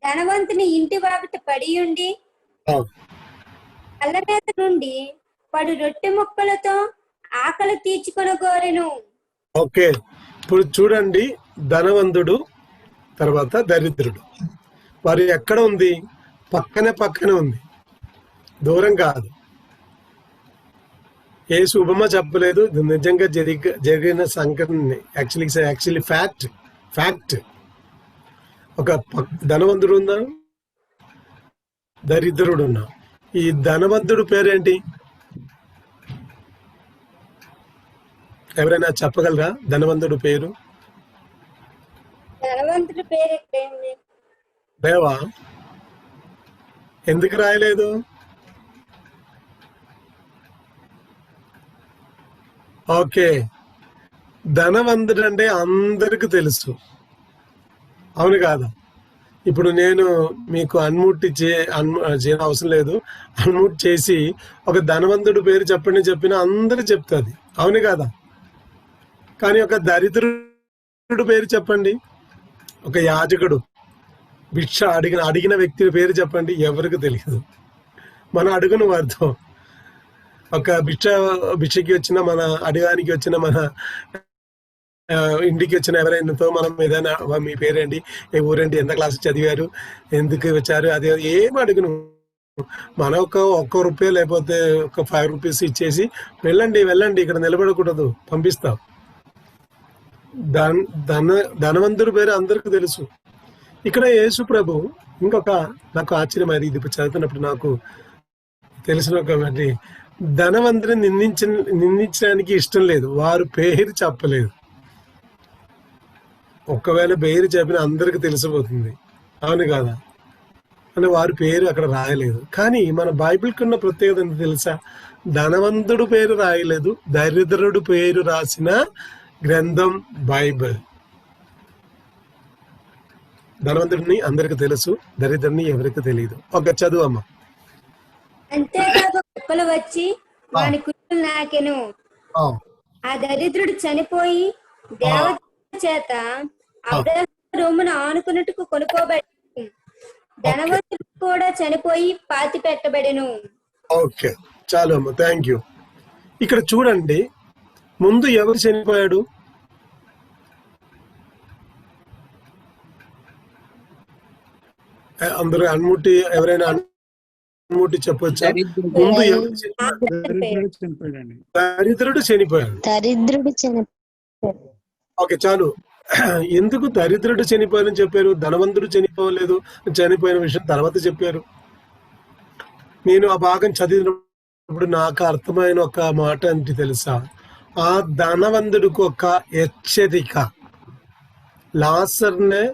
ధనవంతుని ఇంటి వాకిట పడి ఉండి కళ్ళ మీద నుండి పడు రొట్టె ముక్కలతో ఆకలి తీర్చుకొనగోరెను. ఓకే, ఇప్పుడు చూడండి, ధనవంతుడు తర్వాత దరిద్రుడు. వారు ఎక్కడ ఉంది? పక్కనే ఉంది, దూరం కాదు. ఏ శుభమో చెప్పలేదు, నిజంగా జరిగిన సంఘటన. Actually fact. ఒక ధనవంతుడు ఉన్నా, దరిద్రుడు ఉన్నా. ఈ ధనవంతుడు పేరేంటి? ఎవరైనా చెప్పగలరా ధనవంతుడు పేరు? ధనవంతుడి పేరు దేవా, ఎందుకు రాయలేదు? ఓకే, ధనవంతుడు అంటే అందరికి తెలుసు, అవును కాదా? ఇప్పుడు నేను మీకు అన్మ్యూట్ చేయని అవసరం లేదు. అన్మ్యూట్ చేసి ఒక ధనవంతుడు పేరు చెప్పినా అందరూ చెప్తుంది, అవును కాదా? కానీ ఒక దరిద్రుడు దరిద్రుడు పేరు చెప్పండి. ఒక యాజకుడు భిక్ష అడిగిన వ్యక్తి పేరు చెప్పండి. ఎవరికి తెలియదు. మన అడుగును వారితో ఒక భిక్షకి వచ్చిన, మన అడగానికి వచ్చిన, మన ఇంటికి వచ్చిన ఎవరైనాతో మనం ఏదైనా మీ పేరేంటి, ఏ ఊరేంటి, ఎంత క్లాస్ చదివారు, ఎందుకు వచ్చారు, అది ఏం అడుగును. మన ఒక్క రూపాయి లేకపోతే ఒక 5 రూపీస్ ఇచ్చేసి వెళ్ళండి ఇక్కడ నిలబడకూడదు, పంపిస్తాం. ధనవంతుడి పేరు అందరికి తెలుసు. ఇక్కడ యేసు ప్రభు ఇంకొక నాకు ఆశ్చర్యం అది, ఇది చదువుతున్నప్పుడు నాకు తెలిసిన ఒక ధనవంతుని నిందించడానికి ఇష్టం లేదు. వారు పేరు చెప్పలేదు. ఒకవేళ పేరు చెప్పిన అందరికి తెలిసిపోతుంది, అవును కాదా అని వారి పేరు అక్కడ రాయలేదు. కానీ మన బైబిల్కి ఉన్న ప్రత్యేకత ఎంత తెలుసా? ధనవంతుడు పేరు రాయలేదు, దరిద్రుడు పేరు రాసిన గ్రంథం బైబిల్. ధనవంతుడిని అందరికి తెలుసు, దరిద్రుడిని ఎవరికి తెలియదు. ఒక చదువు అమ్మ. అంతేకాదు కుక్కలు వచ్చి వాని కుక్కలు నాకెను. ఆ దరిద్రుడు చనిపోయి దేవత చేత అబ్రహాము రొమ్మును ఆనుకున్నట్టుకు కొనుక్కోబడి, ధనవంతుడు కూడా చనిపోయి పాతి పెట్టబడెను. ఓకే, చాలు అమ్మ, థ్యాంక్ యూ. ఇక్కడ చూడండి, ముందు ఎవరు చనిపోయాడు? అందరూ అన్ముట్టి, ఎవరైనా అన్ముట్టి చెప్పొచ్చా? ముందు ఎవరు చనిపోయాడు? దరిద్రుడు చనిపోయాడు. ఓకే, చాలు. ఎందుకు దరిద్రుడు చనిపోయారని చెప్పారు? ధనవంతుడు చనిపోయిన విషయం తర్వాత చెప్పారు. నేను ఆ భాగం చదివినప్పుడు నాకు అర్థమైన ఒక మాట ఏంటి తెలుసా? ఆ ధనవంతుడికి ఒక హెచ్చరిక, లాజరునే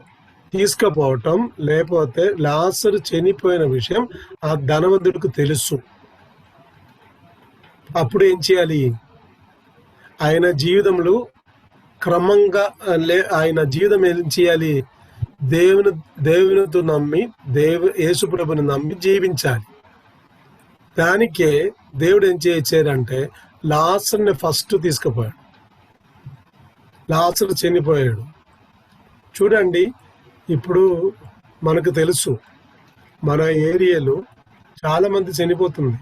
తీసుకుపోవటం, లేకపోతే లాజరు చనిపోయిన విషయం ఆ ధనవంతుడికి తెలుసు. అప్పుడు ఏం చేయాలి? ఆయన జీవితంలో క్రమంగా ఆయన జీవితం ఏం చేయాలి? దేవునితో నమ్మి, యేసు ప్రభుని నమ్మి జీవించాలి. దానికే దేవుడు ఏం చేయించాడంటే లాజరుని ఫస్ట్ తీసుకుపోయాడు. లాజరు చనిపోయాడు. చూడండి, ఇప్పుడు మనకు తెలుసు మన ఏరియాలో చాలా మంది చనిపోతుంది.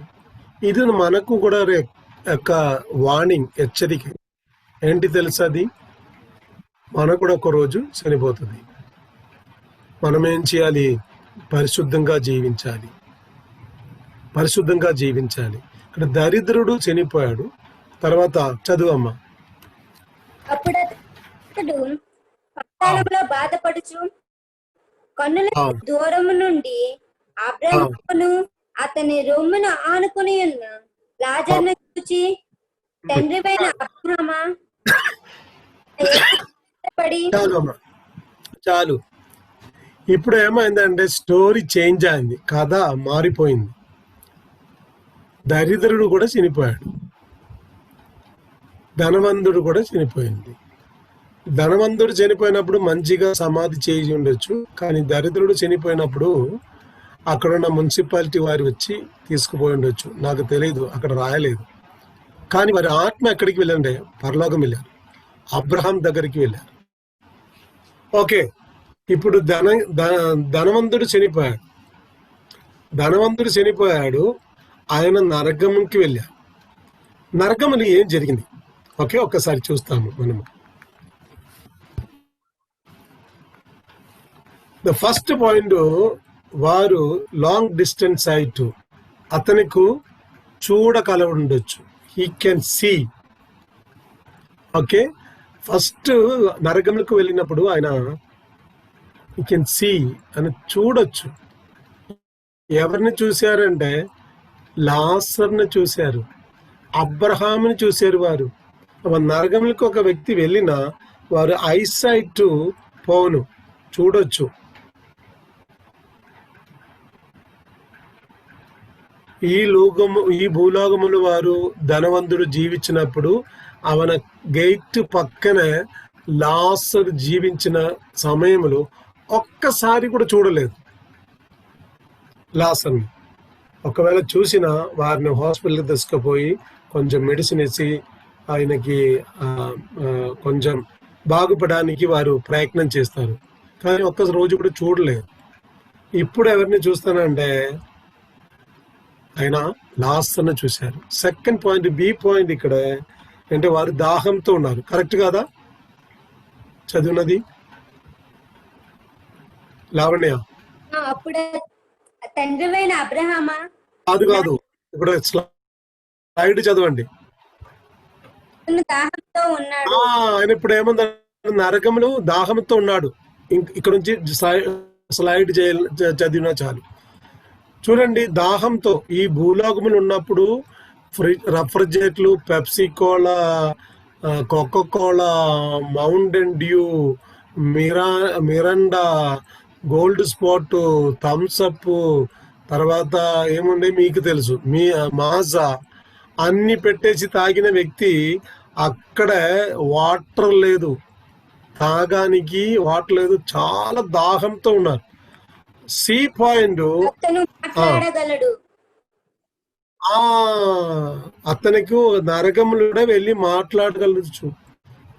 ఇది మనకు కూడా ఒక వార్నింగ్, హెచ్చరిక. ఏంటి తెలుసా? అది మనకు కూడా ఒక రోజు చనిపోతుంది. మనం ఏం చేయాలి? పరిశుద్ధంగా జీవించాలి. ఇక్కడ దరిద్రుడు చనిపోయాడు. తర్వాత చదువమ్మా. అప్పుడు అతడు పాతాళములో బాధపడుచు కన్నుల దూరము నుండి అబ్రహామును అతని రొమ్మును ఆనుకుని ఉన్న లాజరును చూచి, తండ్రివైన అబ్రహామా, చాలు. ఇప్పుడు ఏమైందంటే స్టోరీ చేంజ్ అయింది, కథ మారిపోయింది. దరిద్రుడు కూడా చనిపోయాడు, ధనవంతుడు కూడా చనిపోయింది. ధనవంతుడు చనిపోయినప్పుడు మంచిగా సమాధి చేసి ఉండొచ్చు, కానీ దరిద్రుడు చనిపోయినప్పుడు అక్కడున్న మున్సిపాలిటీ వారు వచ్చి తీసుకుపోయి ఉండొచ్చు. నాకు తెలియదు, అక్కడ రాయలేదు. కానీ వారి ఆత్మ ఎక్కడికి వెళ్ళండి? పరలోకం వెళ్ళారు, అబ్రహాం దగ్గరికి వెళ్ళారు. ఓకే, ఇప్పుడు ధనవంతుడు చనిపోయాడు. ఆయన నరకముకి వెళ్ళారు. నరకములు ఏం జరిగింది? ఓకే, ఒక్కసారి చూస్తాము మనము. ద ఫస్ట్ పాయింట్, వారు లాంగ్ డిస్టెన్స్ సైట్, అతనికి చూడగల ఉండొచ్చు, he can see. Okay, first నరకములకు వెళ్ళినప్పుడు ఆయన హీ కెన్ సీ అని చూడొచ్చు. ఎవరిని చూశారంటే లాజరుని చూశారు, అబ్రహాముని చూశారు. వారు నరకములకు ఒక వ్యక్తి వెళ్ళినా వారు ఐసైట్ పోను, చూడొచ్చు. ఈ భూలోకములు వారు ధనవంతుడు జీవించినప్పుడు అవన గేట్ పక్కనే లాజరు జీవించిన సమయంలో ఒక్కసారి కూడా చూడలేదు లాజరుని. ఒకవేళ చూసినా వారిని హాస్పిటల్కి తీసుకుపోయి కొంచెం మెడిసిన్ ఇచ్చి ఆయనకి కొంచెం బాగుపడడానికి వారు ప్రయత్నం చేస్తారు, కానీ ఒక్క రోజు కూడా చూడలేరు. ఇప్పుడు ఎవరిని చూస్తానంటే ఆయన లాస్ట్ను చూశారు. సెకండ్ పాయింట్, బి పాయింట్ ఇక్కడ అంటే వారు దాహంతో ఉన్నారు. కరెక్ట్ కాదా చదివినది లావణ్య? అప్పుడు తండ్రివైన అబ్రహామా? కాదు, ఇప్పుడు స్లైడ్ చదవండి. దాహంతో ఉన్నాడు. ఆయన ఇప్పుడు ఏమన్నా నరకములు దాహంతో ఉన్నాడు. ఇక్కడ నుంచి స్లైడ్ చదివినా చాలు. చూడండి, దాహంతో ఈ భూలోకములు ఉన్నప్పుడు రెఫ్రిజరేటర్లు, Pepsi Cola, Coca Cola, Mountain Dew, Mirinda, Gold Spot, Thums Up, తర్వాత ఏముండే మీకు తెలుసు, మాజా అన్ని పెట్టేసి తాగిన వ్యక్తి అక్కడ వాటర్ లేదు, తాగానికి వాటర్ లేదు, చాలా దాహంతో ఉన్నారు. సి పాయింట్, అతనికి నరకములు వెళ్ళి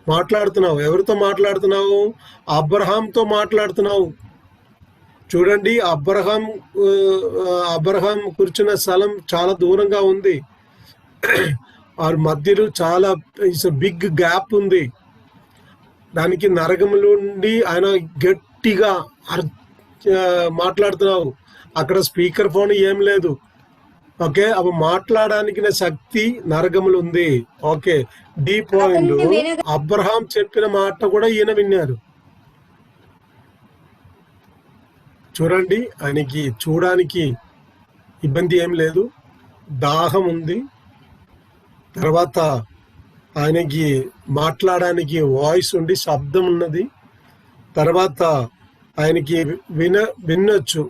మాట్లాడుతున్నావు. ఎవరితో మాట్లాడుతున్నావు? అబ్రహాంతో మాట్లాడుతున్నావు. చూడండి, అబ్రహాం కూర్చున్న స్థలం చాలా దూరంగా ఉంది. వారి మధ్యలో చాలా బిగ్ గ్యాప్ ఉంది. దానికి నరకములు నుండి ఆయన గట్టిగా మాట్లాడుతున్నావు. అక్కడ స్పీకర్ ఫోన్ ఏం లేదు. ఓకే, అవి మాట్లాడడానికి శక్తి నరకములు ఉంది. ఓకే, డి పాయింట్, అబ్రహాం చెప్పిన మాట కూడా ఈయన విన్నారు. చూడండి, ఆయనకి చూడడానికి ఇబ్బంది ఏం లేదు, దాహం ఉంది. తర్వాత ఆయనకి మాట్లాడడానికి వాయిస్ ఉండి శబ్దం ఉన్నది. తర్వాత ఆయనకి వినొచ్చు.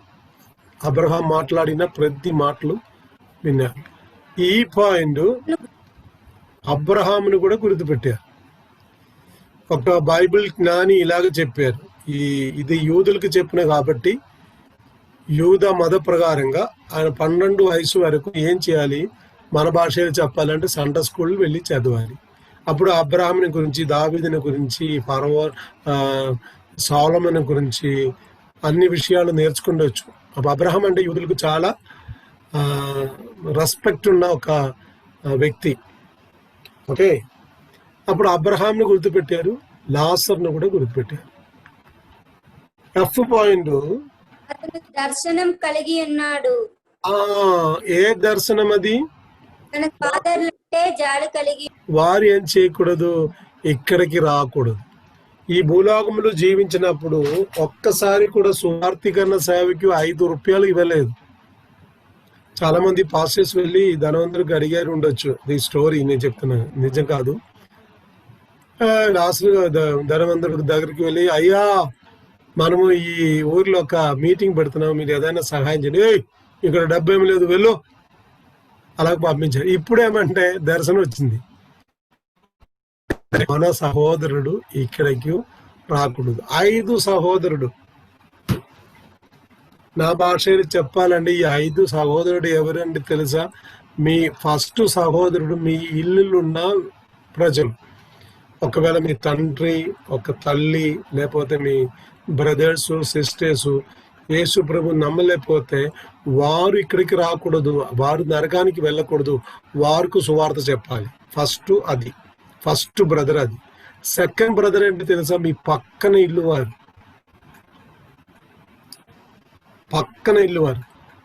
అబ్రహాం మాట్లాడిన ప్రతి మాటలు విన్నారు. ఈ పాయింట్ అబ్రహామును కూడా గుర్తుపెట్టారు. ఒక బైబిల్ జ్ఞాని ఇలాగ చెప్పారు, ఇది యూదులకు చెప్పిన కాబట్టి యూద మత ప్రకారంగా ఆయన 12 వయసు వరకు ఏం చేయాలి, మన భాషలో చెప్పాలంటే సండే స్కూల్ వెళ్ళి చదవాలి. అప్పుడు అబ్రహాముని గురించి, దావీదుని గురించి, ఫరో, సొలొమోను గురించి అన్ని విషయాలు నేర్చుకుండొచ్చు. అప్పుడు అబ్రహాం అంటే యూదులకు చాలా రెస్పెక్ట్ ఉన్న ఒక వ్యక్తి. ఓకే, అప్పుడు అబ్రహాంని గుర్తుపెట్టారు, లాజరును కూడా గుర్తుపెట్టారు. ఎఫ్ పాయింట్, దర్శనం కలిగి ఉన్నాడు. ఏ దర్శనం అది? వారు ఏం చేయకూడదు, ఇక్కడికి రాకూడదు. ఈ భూలోకంలో జీవించినప్పుడు ఒక్కసారి కూడా సువార్థీకరణ సేవకి 5 రూపాయలు ఇవ్వలేదు. చాలా మంది పాస్టర్స్ వెళ్ళి ధనవంతుడికి అడిగారు ఉండొచ్చు. ఈ స్టోరీ నేను చెప్తున్నా, నిజం కాదు. అసలు ధనవంతుడి దగ్గరికి వెళ్ళి, అయ్యా మనము ఈ ఊర్లో ఒక మీటింగ్ పెడుతున్నాం, మీరు ఏదైనా సహాయం చేయండి. ఇక్కడ డబ్బు ఏమి లేదు, వెళ్ళు, అలాగ పంపించారు. ఇప్పుడేమంటే దర్శనం వచ్చింది, మన సహోదరుడు ఇక్కడికి రాకూడదు. 5 సహోదరుడు, నా భాషలో చెప్పాలండి, ఈ 5 సహోదరుడు ఎవరండి తెలుసా? మీ ఫస్ట్ సహోదరుడు మీ ఇల్లులున్న ప్రజలు. ఒకవేళ మీ తండ్రి, ఒక తల్లి, లేకపోతే మీ బ్రదర్స్, సిస్టర్స్ యేసు ప్రభు నమ్మలేకపోతే వారు ఇక్కడికి రాకూడదు, వారు నరకానికి వెళ్ళకూడదు, వారికి సువార్త చెప్పాలి. ఫస్ట్ బ్రదర్ అది. సెకండ్ బ్రదర్ ఏంటి తెలుసా? మీ పక్కన ఇల్లు వారు.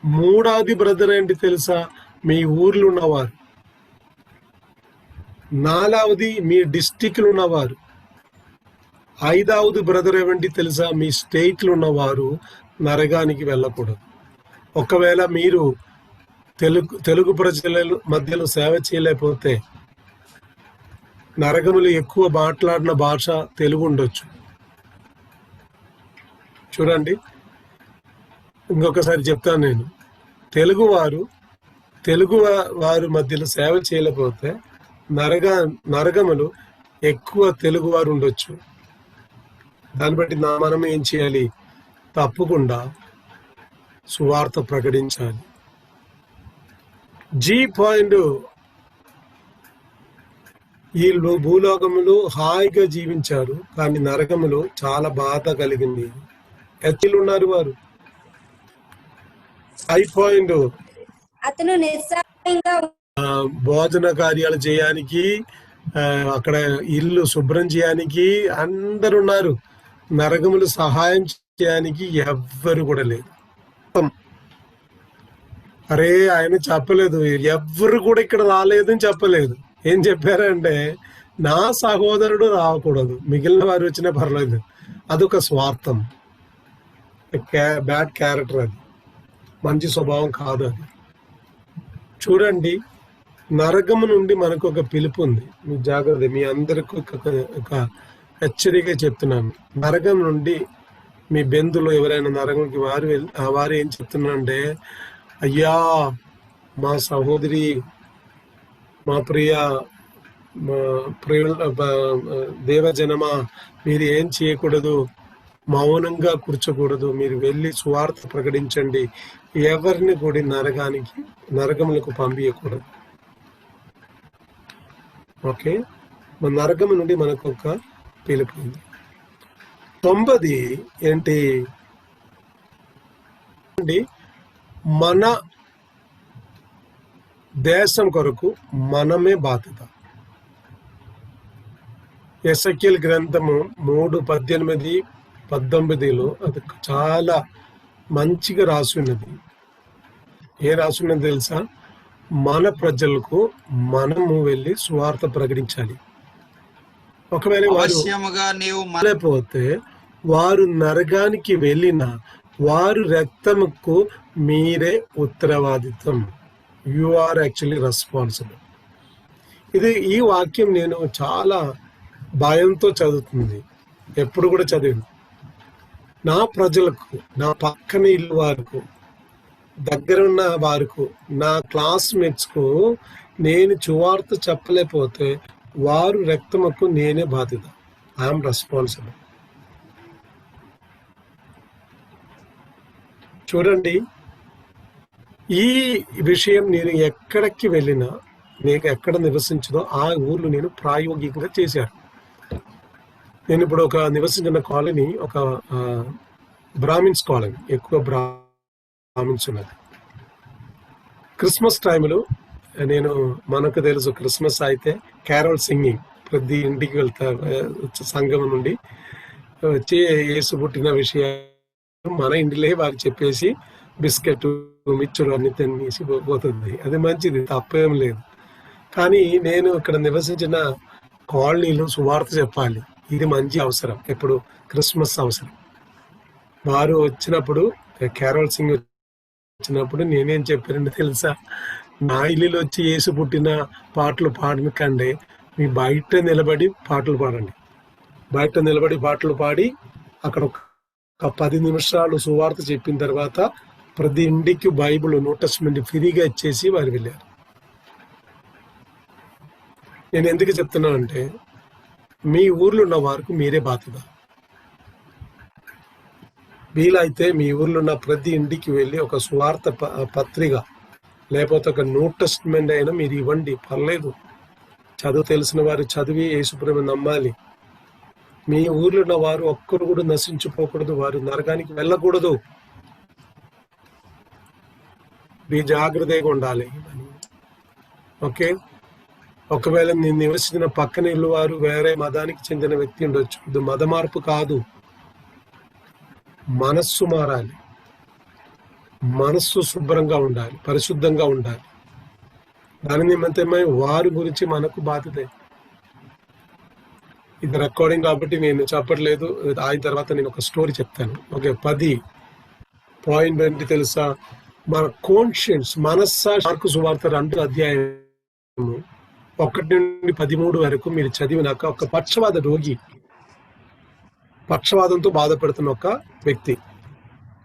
మూడవది బ్రదర్ ఏంటి తెలుసా? మీ ఊర్లో ఉన్నవారు. 4వది మీ డిస్టిక్లు ఉన్నవారు. 5వది బ్రదర్ ఏమంటే తెలుసా? మీ స్టేట్లు ఉన్నవారు నరకానికి వెళ్ళకూడదు. ఒకవేళ మీరు తెలుగు ప్రజల మధ్యలో సేవ చేయలేకపోతే, నరకములు ఎక్కువ మాట్లాడిన భాష తెలుగు ఉండొచ్చు. చూడండి, ఇంకొకసారి చెప్తాను నేను, తెలుగు వారు మధ్యలో సేవ చేయలేకపోతే నరకములు ఎక్కువ తెలుగు వారు ఉండొచ్చు. దాన్ని బట్టి మనం ఏం చేయాలి? తప్పకుండా సువార్త ప్రకటించాలి. జీ పాయింట్, వీళ్ళు భూలోకములు హాయిగా జీవించారు, కానీ నరకములు చాలా బాధ కలిగింది. ఎత్తిలు ఉన్నారు వారు. అయిపోయిండు. అతను నిస్సహాయంగా భోజన కార్యాలు చేయడానికి, అక్కడ ఇల్లు శుభ్రం చేయడానికి అందరు ఉన్నారు. నరకములు సహాయం చేయడానికి ఎవ్వరు కూడా లేదు. అరే ఆయన చెప్పలేదు, ఎవ్వరు కూడా ఇక్కడ రాలేదని చెప్పలేదు. ఏం చెప్పారంటే నా సహోదరుడు రాకూడదు, మిగిలిన వారు వచ్చినా పర్లేదు. అదొక స్వార్థం, బ్యాడ్ క్యారెక్టర్, అది మంచి స్వభావం కాదు. అది చూడండి, నరకము నుండి మనకు ఒక పిలుపు ఉంది. మీ జాగ్రత్త, మీ అందరికీ ఒక హెచ్చరిక చెప్తున్నాను. నరకం నుండి మీ బంధువులు ఎవరైనా నరకంకి వారు ఏం చెప్తున్నారంటే, అయ్యా మా సహోదరి, మా ప్రియ దేవజనమా, మీరు ఏం చేయకూడదు, మౌనంగా కూర్చోకూడదు, మీరు వెళ్ళి సువార్త ప్రకటించండి, ఎవరిని కూడా నరకములకు పంపించకూడదు. ఓకే, మన నరకం నుండి మనకు ఒక పిలుపు ఉంది. 9 ఏంటి, మన దేశం కొరకు మనమే బాధ్యత. ఎసెకియల్ గ్రంథము 3:18-19 అది చాలా మంచిగా రాసి ఉన్నది. రాసున్నది తెలుసా? మన ప్రజలకు మనము వెళ్ళి సువార్త ప్రకటించాలి. ఒకవేళ లేకపోతే వారు నరకానికి వెళ్ళిన వారు రక్తముకు మీరే ఉత్తరవాదితం. You are actually responsible. ఈ వాక్యం నేను చాలా భయంతో చదువుతుంది, ఎప్పుడు కూడా చదివింది. నా ప్రజలకు, నా పక్కన ఇల్లు వారికి, దగ్గరున్న వారికి, నా క్లాస్మేట్స్కు నేను సువార్త చెప్పలేకపోతే వారు రక్తముకు నేనే బాధ్యత. I'm responsible. చూడండి, ఈ విషయం నేను ఎక్కడికి వెళ్ళినా, నేను ఎక్కడ నివసించదో ఆ ఊర్లో నేను ప్రాయోగికంగా చేశాను. నేను ఇప్పుడు ఒక నివసించిన కాలనీ, ఒక బ్రాహ్మిన్స్ కాలనీ, ఎక్కువ బ్రాహ్మిన్స్ ఉన్నది. క్రిస్మస్ టైంలో మనకు తెలుసు, క్రిస్మస్ అయితే క్యారల్ సింగింగ్, ప్రతి ఇంటికి వెళ్తారు సంఘం నుండి వచ్చి యేసు పుట్టిన విషయం మన ఇంటిలో వారు చెప్పేసి బిస్కెట్, మిచ్చులు అన్ని తినేసి పోతుంది. అది మంచిది, తప్పేం లేదు. కానీ నేను ఇక్కడ నివసించిన కాలనీలో సువార్త చెప్పాలి, ఇది మంచి అవసరం. ఎప్పుడు క్రిస్మస్ అవసరం. వారు వచ్చినప్పుడు, క్యారల్ సింగ్ వచ్చినప్పుడు నేనేం చెప్పానంటే తెలుసా, నా ఇల్లులో వచ్చి యేసు పుట్టిన పాటలు పాడకండి, మీ బయట నిలబడి పాటలు పాడండి. బయట నిలబడి పాటలు పాడి అక్కడ ఒక 10 నిమిషాలు సువార్త చెప్పిన తర్వాత ప్రతి ఇంటికి బైబిల్, న్యూ టెస్టమెంట్ ఫ్రీగా ఇచ్చేసి వారు వెళ్ళారు. నేను ఎందుకు చెప్తున్నానంటే, మీ ఊర్లో ఉన్న వారికి మీరే బాధ్యత. వీలైతే మీ ఊర్లో ఉన్న ప్రతి ఇంటికి వెళ్ళి ఒక సువార్త పత్రిక లేకపోతే ఒక న్యూ టెస్టమెంట్ అయినా మీరు ఇవ్వండి, పర్లేదు. చదువు తెలిసిన వారు చదివి యేసుప్రభువుని నమ్మాలి. మీ ఊర్లో ఉన్న వారు ఒక్కరు కూడా నశించిపోకూడదు, వారు నరకానికి వెళ్ళకూడదు. మీ జాగ్రత్తగా ఉండాలి. ఓకే, ఒకవేళ నేను నివసించిన పక్కన ఇల్లు వారు వేరే మతానికి చెందిన వ్యక్తి ఉండొచ్చు. ఇది మత మార్పు కాదు, మనస్సు మారాలి, మనస్సు శుభ్రంగా ఉండాలి, పరిశుద్ధంగా ఉండాలి. దాని నిమిత్తమై వారి గురించి మనకు బాధ్యత. ఇది రికార్డింగ్ కాబట్టి నేను చెప్పట్లేదు, అయిన తర్వాత నేను ఒక స్టోరీ చెప్తాను. ఓకే, 10 పాయింట్ ఏంటి తెలుసా? మన కాన్షియన్స్, మనస్సాక్షి. మార్కు సువార్త 2 అధ్యాయం 1-13 వరకు మీరు చదివినాక, ఒక పక్షవాద రోగి, పక్షవాదంతో బాధపడుతున్న ఒక వ్యక్తి,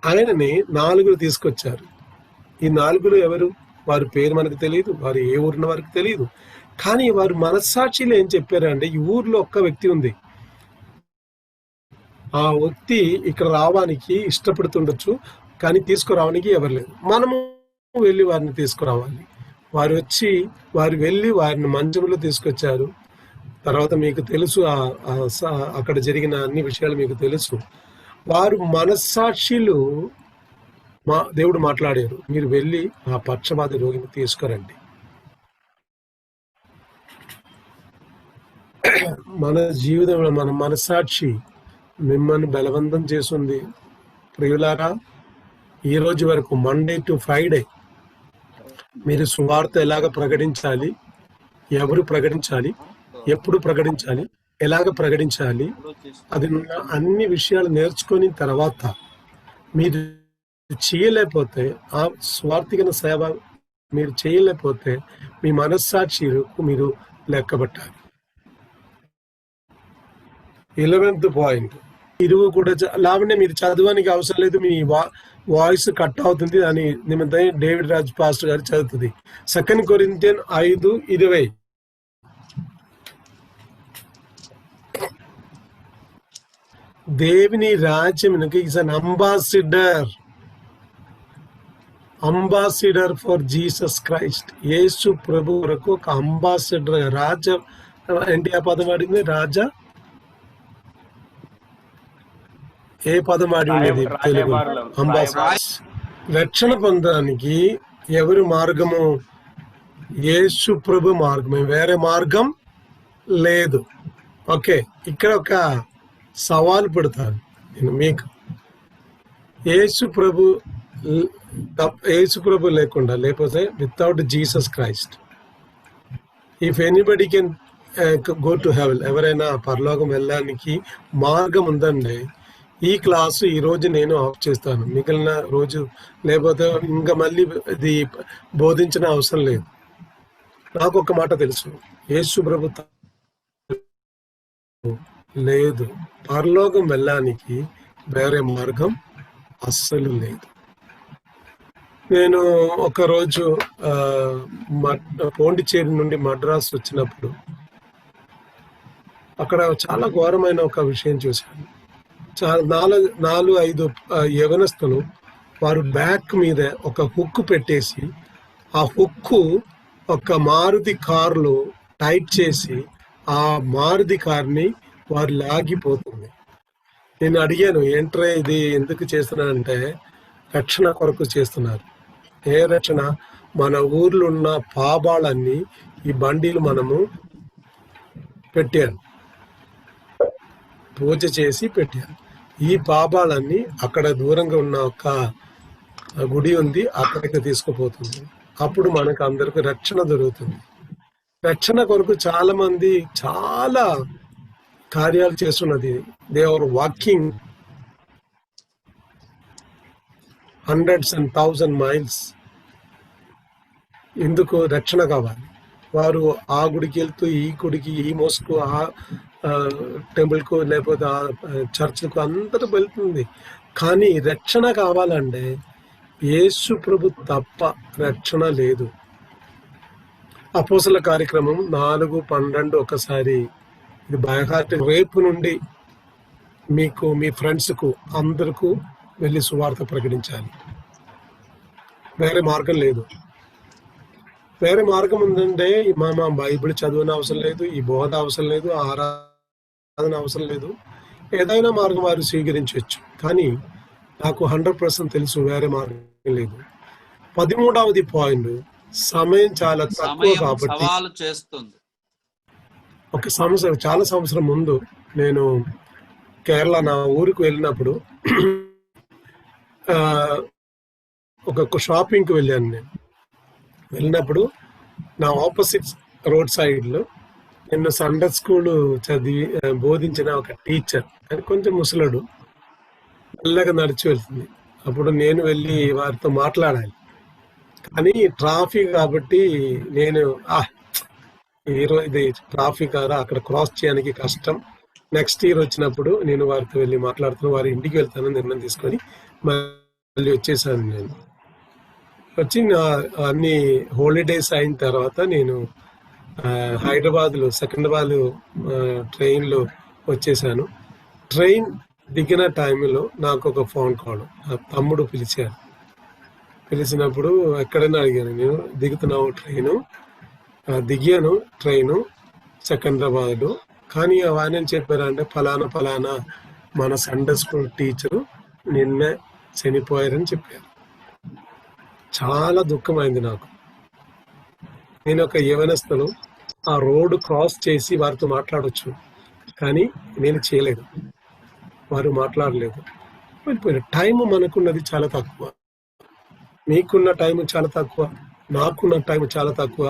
ఆయనని 4 తీసుకొచ్చారు. ఈ 4 ఎవరు? వారి పేరు మనకు తెలియదు, వారు ఏ ఊరిన వారికి తెలియదు. కానీ వారు మనస్సాక్షిలో ఏం చెప్పారంటే, ఈ ఊర్లో ఒక్క వ్యక్తి ఉంది, ఆ వ్యక్తి ఇక్కడ రావడానికి ఇష్టపడుతుండొచ్చు, కానీ తీసుకురావడానికి ఎవరు లేదు. మనము వెళ్ళి వారిని తీసుకురావాలి. వారు వెళ్ళి వారిని మంచంలో తీసుకొచ్చారు. తర్వాత మీకు తెలుసు అక్కడ జరిగిన అన్ని విషయాలు మీకు తెలుసు. వారు మనస్సాక్షిలు దేవుడు మాట్లాడారు, మీరు వెళ్ళి ఆ పక్షపాత రోగిని తీసుకురండి. మన జీవితంలో మన మనస్సాక్షి మిమ్మల్ని బలవంతం చేస్తుంది. ప్రియులారా, ఈ రోజు వరకు మండే టు ఫ్రైడే మీరు సువార్త ఎలాగ ప్రకటించాలి, ఎవరు ప్రకటించాలి, ఎప్పుడు ప్రకటించాలి, ఎలాగ ప్రకటించాలి, అది అన్ని విషయాలు నేర్చుకుని తర్వాత మీరు చేయలేకపోతే, ఆ స్వార్థిక సేవ మీరు చేయలేకపోతే మీ మనస్సాక్షికు మీరు లెక్కబట్టాలి. 11th పాయింట్, ఇరువు కూడా లావణ్య మీరు చదవడానికి అవసరం లేదు, మీ వాయిస్ కట్ అవుతుంది అని నిమిత్తం డేవిడ్ రాజ్ పాస్టర్ గారు చదువుతుంది. 2 కొరింథియన్ 5:20. దేవుని రాజ్యమునకు is an ambassador for Jesus Christ. యేసు ప్రభు వరకు ఒక అంబాసిడర్. రాజా ఏంటి ఆ పదం వాడింది? రాజా ఏ పదం ఆడి ఉండేది తెలుగు? అంబాసిడర్. రక్షణ పొందడానికి ఎవరి మార్గము? యేసు ప్రభు మార్గమే, వేరే మార్గం లేదు. ఓకే, ఇక్కడ ఒక సవాలు పెడతాను నేను మీకు. యేసు ప్రభు లేకుండా, లేకపోతే without Jesus Christ, if anybody can go to heaven, ఎవరైనా పరలోకం వెళ్ళడానికి మార్గం ఉందండి, ఈ క్లాసు ఈ రోజు నేను ఆఫ్ చేస్తాను. మిగిలిన రోజు లేకపోతే ఇంకా మళ్ళీ ఇది బోధించిన అవసరం లేదు. నాకు ఒక మాట తెలుసు, యేసు ప్రభు లేదు. పరలోకం వెళ్ళడానికి వేరే మార్గం అస్సలు లేదు. నేను ఒకరోజు పాండిచ్చేరి నుండి మద్రాసు వచ్చినప్పుడు అక్కడ చాలా ఘోరమైన ఒక విషయం చూశాను. 4-5 యవనస్తులు వారు బ్యాక్ మీద ఒక హుక్కు పెట్టేసి, ఆ హుక్కు ఒక మారుతి కారులో టైట్ చేసి ఆ మారుతి కార్ని వారు లాగిపోతుంది. నేను అడిగాను, ఏంట్రా ఇది ఎందుకు చేస్తున్నానంటే, రక్షణ కొరకు చేస్తున్నారు. ఏ రక్షణ? మన ఊర్లో ఉన్న పాపాలన్నీ ఈ బండిలు మనము పెట్టాను, పూజ చేసి పెట్టాను. ఈ పాపాలన్నీ అక్కడ దూరంగా ఉన్న ఒక గుడి ఉంది, అక్కడికి తీసుకుపోతుంది. అప్పుడు మనకు అందరికి రక్షణ దొరుకుతుంది. రక్షణ కొరకు చాలా మంది చాలా కార్యాలు చేస్తున్నది. They are walking hundreds and 1000 miles. ఎందుకు? రక్షణ కావాలి. వారు ఆ గుడికి వెళ్తూ ఈ గుడికి, ఈ మోస్కు, ఆ టెంపుల్కు, లేకపోతే ఆ చర్చ్కు అందరూ వెళ్తుంది. కానీ రక్షణ కావాలంటే యేసు ప్రభు తప్ప రక్షణ లేదు. అపోస్తల కార్యక్రమం 4:12 ఒకసారి ఇది బైహార్ట్. రేపు నుండి మీకు, మీ ఫ్రెండ్స్కు అందరికీ వెళ్ళి సువార్త ప్రకటించాలి. వేరే మార్గం లేదు. వేరే మార్గం ఉందంటే మా బైబిల్ చదువున అవసరం లేదు, ఈ బోధ అవసరం లేదు, ఆరాధన అవసరం లేదు. ఏదైనా మార్గం వారు స్వీకరించవచ్చు. కానీ నాకు 100% తెలుసు వేరే మార్గం లేదు. 13వ పాయింట్, సమయం చాలా తక్కువ కాబట్టి ఒక సంవత్సరం, చాలా సంవత్సరం ముందు నేను కేరళ నా ఊరికి వెళ్ళినప్పుడు ఒక షాపింగ్కి వెళ్ళాను. నేను వెళ్ళినప్పుడు నా ఆపోజిట్ రోడ్ సైడ్లో నిన్ను సండే స్కూల్ బోధించిన ఒక టీచర్, అది కొంచెం ముసలుడు, మెల్లగా నడిచి వెళ్తుంది. అప్పుడు నేను వెళ్ళి వారితో మాట్లాడాలి. కానీ ట్రాఫిక్ కాబట్టి నేను ఈరోజు ఇది ట్రాఫిక్ అక్కడ క్రాస్ చేయడానికి కష్టం. నెక్స్ట్ ఇయర్ వచ్చినప్పుడు నేను వారితో వెళ్ళి మాట్లాడుతున్నాను, వారి ఇంటికి వెళ్తానని నిర్ణయం తీసుకొని మళ్ళీ వచ్చేసాను. నేను వచ్చి అన్ని హాలిడేస్ అయిన తర్వాత నేను సికింద్రాబాద్ ట్రైన్లో వచ్చేసాను. ట్రైన్ దిగిన టైంలో నాకు ఒక ఫోన్ కాల్, నా తమ్ముడు పిలిచారు. పిలిచినప్పుడు ఎక్కడైనా అడిగాను, నేను దిగుతున్నావు ట్రైను, దిగాను ట్రైను, సికింద్రాబాద్లో. కానీ ఆయన ఏం చెప్పారంటే ఫలానా మన సండే స్కూల్ టీచరు నిన్నే చనిపోయారని చెప్పారు. చాలా దుఃఖమైంది నాకు. నేను ఒక యవనస్తులు ఆ రోడ్డు క్రాస్ చేసి వారితో మాట్లాడొచ్చు, కానీ నేను చేయలేదు. వారు మాట్లాడలేదు, వెళ్ళిపోయారు. టైం మనకున్నది చాలా తక్కువ. మీకున్న టైం చాలా తక్కువ, నాకున్న టైం చాలా తక్కువ,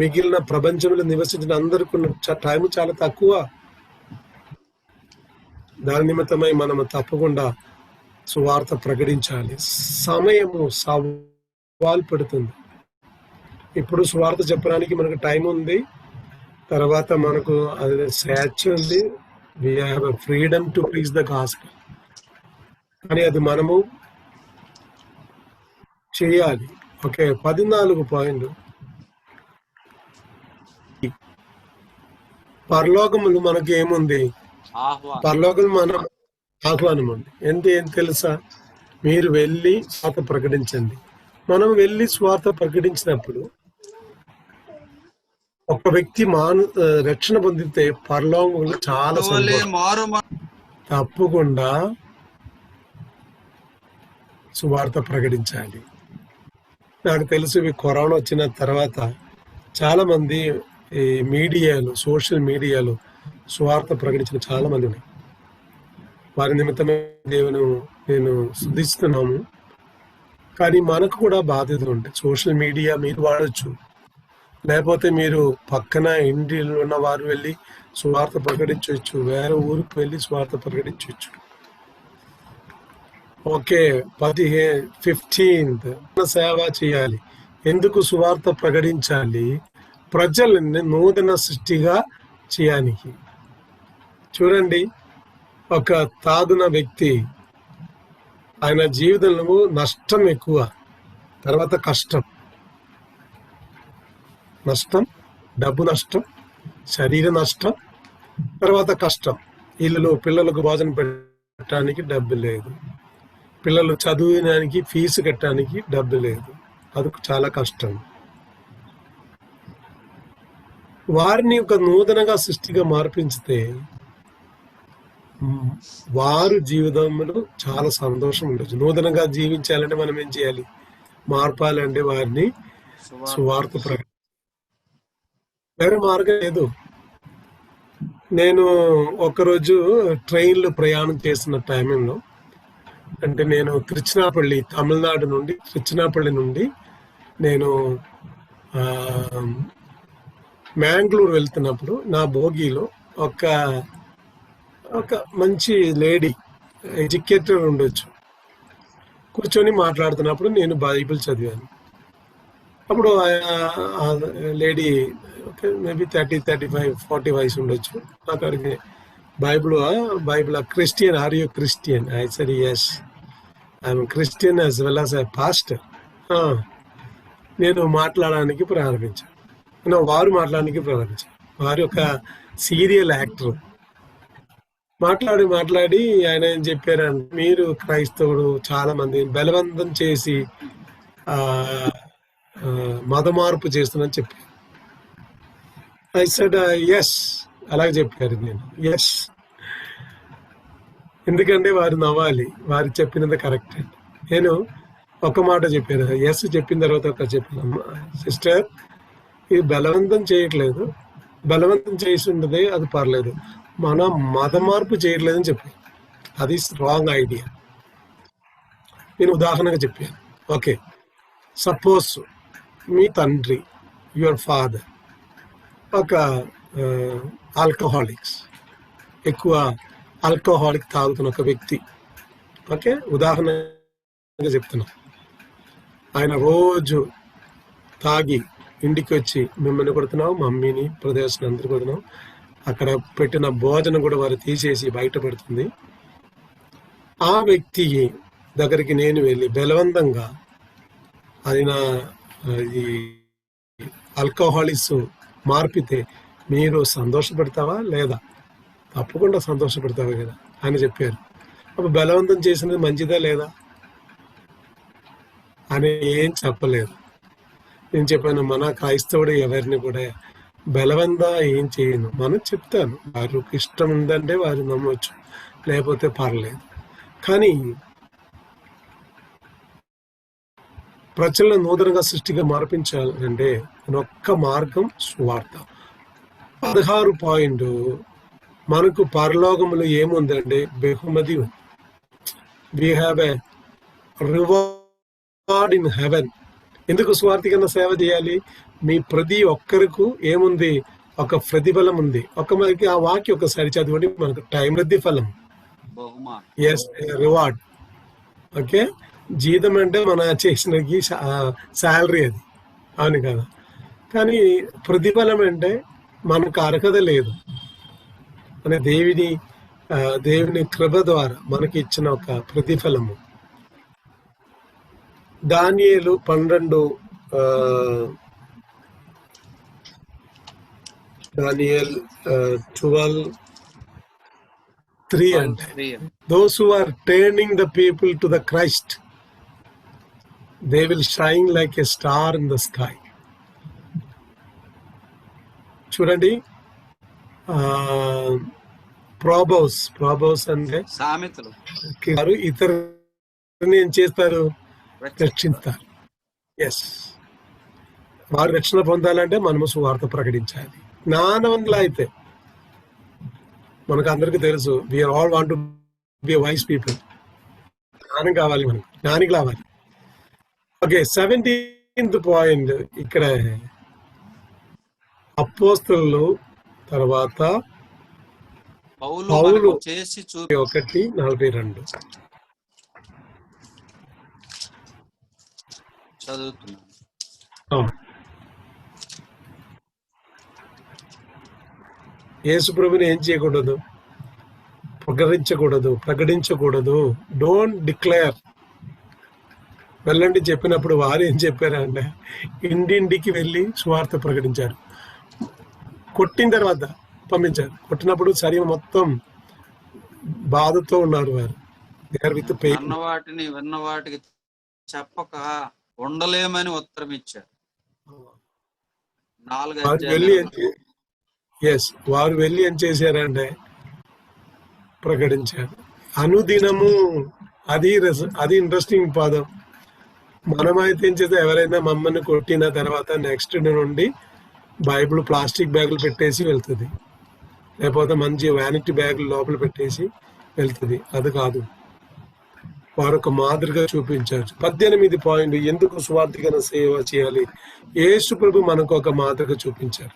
మిగిలిన ప్రపంచంలో నివసించిన అందరికీ ఉన్న టైం చాలా తక్కువ. దాని నిమిత్తమై మనము తప్పకుండా సువార్త ప్రకటించాలి. సమయము సవాల్ పెడుతుంది. ఇప్పుడు సువార్త చెప్పడానికి మనకు టైం ఉంది, తర్వాత మనకు అది స్వేచ్ఛ ఉంది. We have freedom to preach the gospel. కానీ అది మనము చేయాలి. ఓకే, 14 పాయింట్లు. పరలోకములు మనకి ఏముంది? పరలోకం మనం ఆహ్వానం ఉంది. ఏం తెలుసా? మీరు వెళ్ళి స్వార్థ ప్రకటించండి. మనం వెళ్ళి స్వార్థ ప్రకటించినప్పుడు ఒక వ్యక్తి రక్షణ పొందితే పరలోకంలో చాలా తప్పకుండా సువార్త ప్రకటించాలి. నాకు తెలుసు ఈ కరోనా వచ్చిన తర్వాత చాలా మంది ఈ మీడియాలో, సోషల్ మీడియాలో సువార్త ప్రకటించిన చాలా మంది ఉన్నాయి. వారి నిమిత్తమే నేను శుద్ధిస్తున్నాము. కానీ మనకు కూడా బాధ్యతలు ఉంటాయి. సోషల్ మీడియా మీరు వాడచ్చు, లేకపోతే మీరు పక్కన ఇండియాలో ఉన్న వారు వెళ్ళి సువార్త ప్రకటించవచ్చు, వేరే ఊరికి వెళ్ళి సువార్త ప్రకటించవచ్చు. ఓకే, 15th సేవ చేయాలి. ఎందుకు సువార్త ప్రకటించాలి? ప్రజల్ని నూతన సృష్టిగా చేయడానికి. చూడండి, ఒక తాగున వ్యక్తి, ఆయన జీవితంలో నష్టం ఎక్కువ, తర్వాత కష్టం. నష్టం, డబ్బు నష్టం, శరీర నష్టం, తర్వాత కష్టం. పిల్లలకు భోజనం పెట్టడానికి డబ్బు లేదు, పిల్లలు చదువుడానికి ఫీజు కట్టడానికి డబ్బు లేదు, అది చాలా కష్టం. వారిని ఒక నూతనంగా సృష్టిగా మార్పించితే వారు జీవితంలో చాలా సంతోషం ఉండొచ్చు. నూతనంగా జీవించాలంటే మనం ఏం చేయాలి? మార్పాలంటే వారిని సువార్త ప్రకటన, వేరే మార్గం లేదు. నేను ఒకరోజు ట్రైన్లో ప్రయాణం చేస్తున్న టైంలో, అంటే నేను తిరుచినాపల్లి, తమిళనాడు నుండి తిరుచినాపల్లి నుండి నేను మ్యాంగ్లూరు వెళ్తున్నప్పుడు నా బోగీలో ఒక మంచి లేడీ, ఎడ్యుకేటర్ ఉండొచ్చు, కూర్చొని మాట్లాడుతున్నప్పుడు నేను బైబిల్ చదివాను. అప్పుడు లేడీ మేబీ 30, 35, 40 వయసు ఉండొచ్చు. నాకు అడిగి Bible Christian, are you Christian? I said yes, I'm Christian as well as a pastor. నేను మాట్లాడడానికి ప్రారంభించాను. వారు మాట్లాడడానికి ప్రారంభించారు. వారు ఒక సీరియల్ యాక్టర్. మాట్లాడి ఆయన ఏం చెప్పారంటే, మీరు క్రైస్తవుడు చాలా మంది బలవంతం చేసి మత మార్పు చేస్తున్నారని చెప్పారు. ఐ సెడ్ ఎస్, అలాగే చెప్పారు. నేను ఎస్, ఎందుకంటే వారు నవ్వాలి, వారు చెప్పినది కరెక్ట్. నేను ఒక మాట చెప్పాను, ఎస్ చెప్పిన తర్వాత ఒక చెప్పాను, సిస్టర్ ఇది బలవంతం చేయట్లేదు, బలవంతం చేసి ఉండదే అది పర్లేదు, మనం మత మార్పు చేయట్లేదని చెప్పాను. అది రాంగ్ ఐడియా. నేను ఉదాహరణగా చెప్పాను. ఓకే, సపోజ్ మీ తండ్రి, యువర్ ఫాదర్ ఒక ఆల్కహాలిక్స్, ఎక్కువ ఆల్కహాలిక్ తాగుతున్న ఒక వ్యక్తి. ఓకే, ఉదాహరణగా చెప్తున్నా. ఆయన రోజు తాగి ఇంటికి వచ్చి మిమ్మల్ని కొడుతున్నావు, మమ్మీని, ప్రదేశం అందరూ కొడుతున్నావు, అక్కడ పెట్టిన భోజనం కూడా వారు తీసేసి బయట పెడుతుంది. ఆ వ్యక్తి దగ్గరికి నేను వెళ్ళి బలవంతంగా ఆయన ఈ ఆల్కహాలిక్స్ మార్పితే మీరు సంతోషపడతావా లేదా? తప్పకుండా సంతోషపడతావా కదా అని చెప్పారు. అప్పుడు బలవంతం చేసినది మంచిదా లేదా అని ఏం చెప్పలేదు. నేను చెప్పాను, మన క్రైస్తవుడు ఎవరిని కూడా బలవంతా ఏం చేయను, మనం చెప్తాను. వారికి ఇష్టం ఉందంటే వారు నమ్మవచ్చు, లేకపోతే పర్లేదు. కానీ ప్రజలను నూతనంగా సృష్టిగా మార్పించాలంటే ఒక్క మార్గం సువార్త. 16 పాయింట్, మనకు పరలోకములు ఏముందంటే బహుమతి ఉంది. We have a reward in heaven. ఎందుకు స్వార్థికంగా సేవ చేయాలి? మీ ప్రతి ఒక్కరికి ఏముంది? ఒక ప్రతిఫలం ఉంది. మనకి ఆ వాక్యం ఒకసారి చదవండి. మనకు టైం ప్రతిఫలం, ఎస్, రివార్డ్. ఓకే, జీతం అంటే మన చేసినకి శాలరీ, అది అవును కదా. కానీ ప్రతిఫలం అంటే మనకు అర్హత లేదు, మన దేవుని కృప ద్వారా మనకి ఇచ్చిన ఒక ప్రతిఫలము. దానియేలు 12 దానియేల్ 12:3 అంటే those who are turning the people to the Christ, they will shine like a star in the sky. చూడండి, ప్రాబోస్ అంటే సామెతలు. ఇతరుని ఏం చేస్తారు? రక్షిస్తారు. ఎస్, వారు రక్షణ పొందాలంటే మనము సువార్త ప్రకటించాలి. జ్ఞానవంతులు అయితే మనకు అందరికీ తెలుసు, we're all want to be wise people. జ్ఞానం కావాలి, మనకు జ్ఞానికి కావాలి. ఓకే, 17th పాయింట్ ఇక్కడ అపోస్తలులు తర్వాత పౌలు 1:42 చదువుతున్నాను. యేసు ప్రభుని ఏం చేయకూడదు? ప్రకటించకూడదు. Don't declare. వెళ్ళండి చెప్పినప్పుడు వారు ఏం చెప్పారంటే ఇంటింటికి వెళ్ళి సువార్త ప్రకటించారు. కొట్టిన తర్వాత పంపించారు. కొట్టినప్పుడు శరీరం మొత్తం బాధతో ఉన్నారు వారు. విన్న వాటికి చెప్పక ఉండలేమని ఉత్తరం ఇచ్చారు. వారు వెళ్ళి ఏం చేశారంటే ప్రకటించారు. అనుదినము, అది ఇంట్రెస్టింగ్ పదం. మనమైతే ఏం చేస్తే, ఎవరైనా మమ్మల్ని కొట్టిన తర్వాత నెక్స్ట్ డే నుండి బైబిల్ ప్లాస్టిక్ బ్యాగులు పెట్టేసి వెళ్తుంది, లేకపోతే మంచి వ్యానిటీ బ్యాగులు లోపల పెట్టేసి వెళ్తుంది. అది కాదు, వారు ఒక మాదిరిగా చూపించారు. 18 పాయింట్, ఎందుకు సువార్థికన సేవ చేయాలి? యేసు ప్రభు మనకు ఒక మాదిరిగా చూపించారు.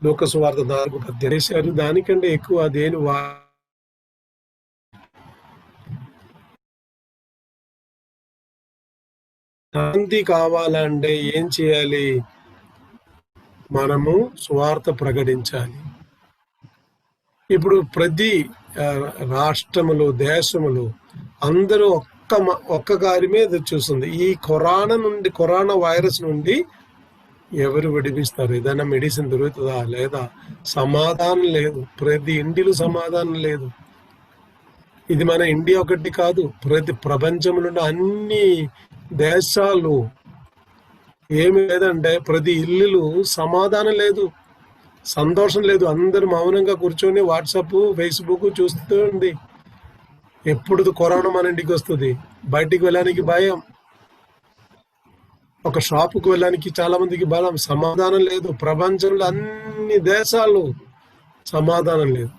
లోక సువార్త 4:18 దానికంటే ఎక్కువ దేని శాంతి కావాలంటే ఏం చేయాలి? మనము సువార్త ప్రకటించాలి. ఇప్పుడు ప్రతి రాష్ట్రములు, దేశములు అందరూ ఒక్క గారి మీద చూస్తుంది. ఈ కరోనా వైరస్ నుండి ఎవరు విడిపిస్తారు? ఏదైనా మెడిసిన్ దొరుకుతుందా? లేదా? సమాధానం లేదు. ప్రతి ఇంటిలో సమాధానం లేదు. ఇది మన ఇండియా ఒకటి కాదు, ప్రతి ప్రపంచంలో అన్ని దేశాలు ఏమి లేదంటే ప్రతి ఇల్లు సమాధానం లేదు, సంతోషం లేదు. అందరూ మౌనంగా కూర్చొని వాట్సాప్, ఫేస్బుక్ చూస్తూ ఉంది. ఎప్పుడు కరోనా మన ఇంటికి వస్తుంది? బయటికి వెళ్ళడానికి భయం, ఒక షాపుకు వెళ్ళడానికి చాలా మందికి భయం. సమాధానం లేదు. ప్రపంచంలో అన్ని దేశాలు సమాధానం లేదు.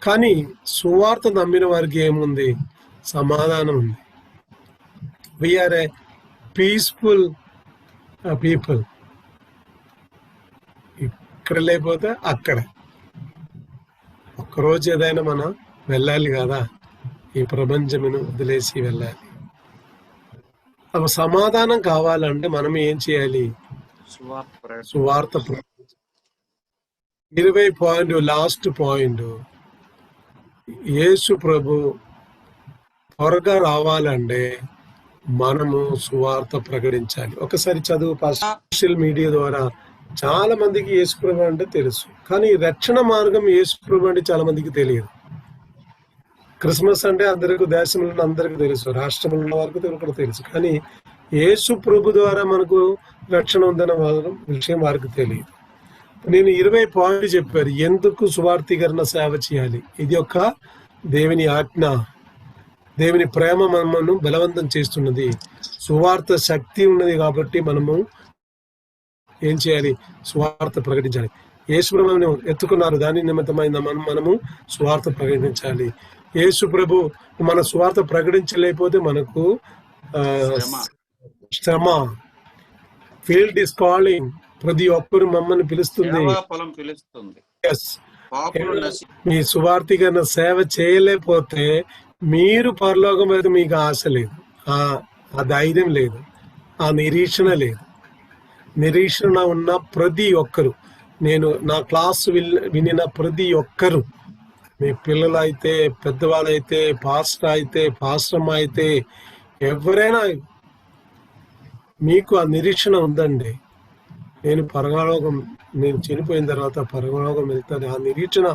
కానీ సువార్త నమ్మిన వారికి ఏముంది? సమాధానం ఉంది. We're a peaceful people. ఇక్కడ లేకపోతే అక్కడ ఒక్కరోజు ఏదైనా మనం వెళ్ళాలి కదా, ఈ ప్రపంచమును వదిలేసి వెళ్ళాలి. సమాధానం కావాలంటే మనం ఏం చేయాలి? సువార్త. 20 పాయింట్, లాస్ట్ పాయింట్, యేసు ప్రభు త్వరగా రావాలంటే మనము సువార్త ప్రకటించాలి. ఒకసారి చదువు. సోషల్ మీడియా ద్వారా చాలా మందికి యేసు ప్రభు అంటే తెలుసు, కానీ రక్షణ మార్గం యేసు ప్రభు అంటే చాలా మందికి తెలియదు. క్రిస్మస్ అంటే అందరికీ, దేశంలో అందరికీ తెలుసు, రాష్ట్రంలో ఉన్న వారికి కూడా తెలుసు, కానీ యేసు ప్రభు ద్వారా మనకు రక్షణ ఉందన్న విషయం వారికి తెలియదు. నేను 20 పాయింట్లు చెప్పారు ఎందుకు సువార్థీకరణ సేవ చేయాలి. ఇది ఒక దేవుని ఆజ్ఞ, దేవుని ప్రేమ మనను బలవంతం చేస్తున్నది. సువార్త శక్తి ఉన్నది కాబట్టి మనము ఏం చేయాలి? సువార్త ప్రకటించాలి. యేసు ప్రభువును ఎత్తుకున్నారు, దాని నిమిత్తమైన మనము సువార్త ప్రకటించాలి. యేసు ప్రభు మన సువార్త ప్రకటించలేకపోతే మనకు శ్రమ. ఫీల్డ్ ఇస్ కాలింగ్, ప్రతి ఒక్కరు మమ్మల్ని పిలుస్తుంది. మీ సువార్థీకరణ సేవ చేయలేకపోతే మీరు పరలోకం మీద మీకు ఆశ లేదు, ఆ ధైర్యం లేదు, ఆ నిరీక్షణ లేదు. నిరీక్షణ ఉన్న ప్రతి ఒక్కరు, నేను నా క్లాస్ వినిన ప్రతి ఒక్కరు, మీ పిల్లలు అయితే, పెద్దవాళ్ళైతే, పాస్టర్ అయితే, పాస్టర్మ అయితే, ఎవరైనా మీకు ఆ నిరీక్షణ ఉందండి. నేను పరలోకం, నేను చనిపోయిన తర్వాత పరలోకం వెళ్తాను, ఆ నిరీక్షణ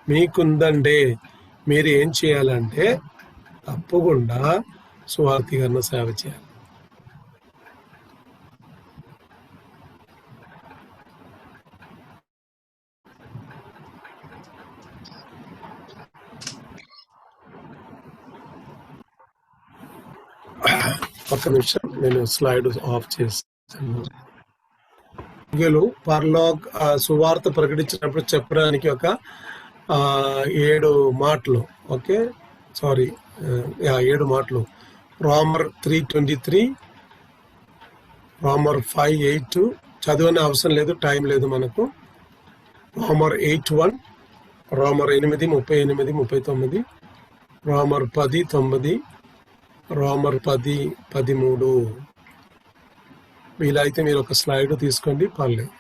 మీకుందండి. మీరు ఏం చేయాలంటే తప్పకుండా సువార్థీకరణ సేవ చేయాలి. ఒక నిమిషం, నేను స్లైడ్ ఆఫ్ చేస్తాను. పరలోక సువార్త ప్రకటించినప్పుడు చెప్పడానికి ఒక 7 మాటలు, ఓకే సారీ 7 మాటలు. రోమర్ 3:23, రోమర్ 5:8 చదవని అవసరం లేదు, టైం లేదు మనకు. రోమర్ 8:1, రోమర్ 8:38-39, రోమర్ 10:9, రోమర్ 10:13. వీలైతే మీరు ఒక స్లైడ్ తీసుకోండి, పర్లేదు.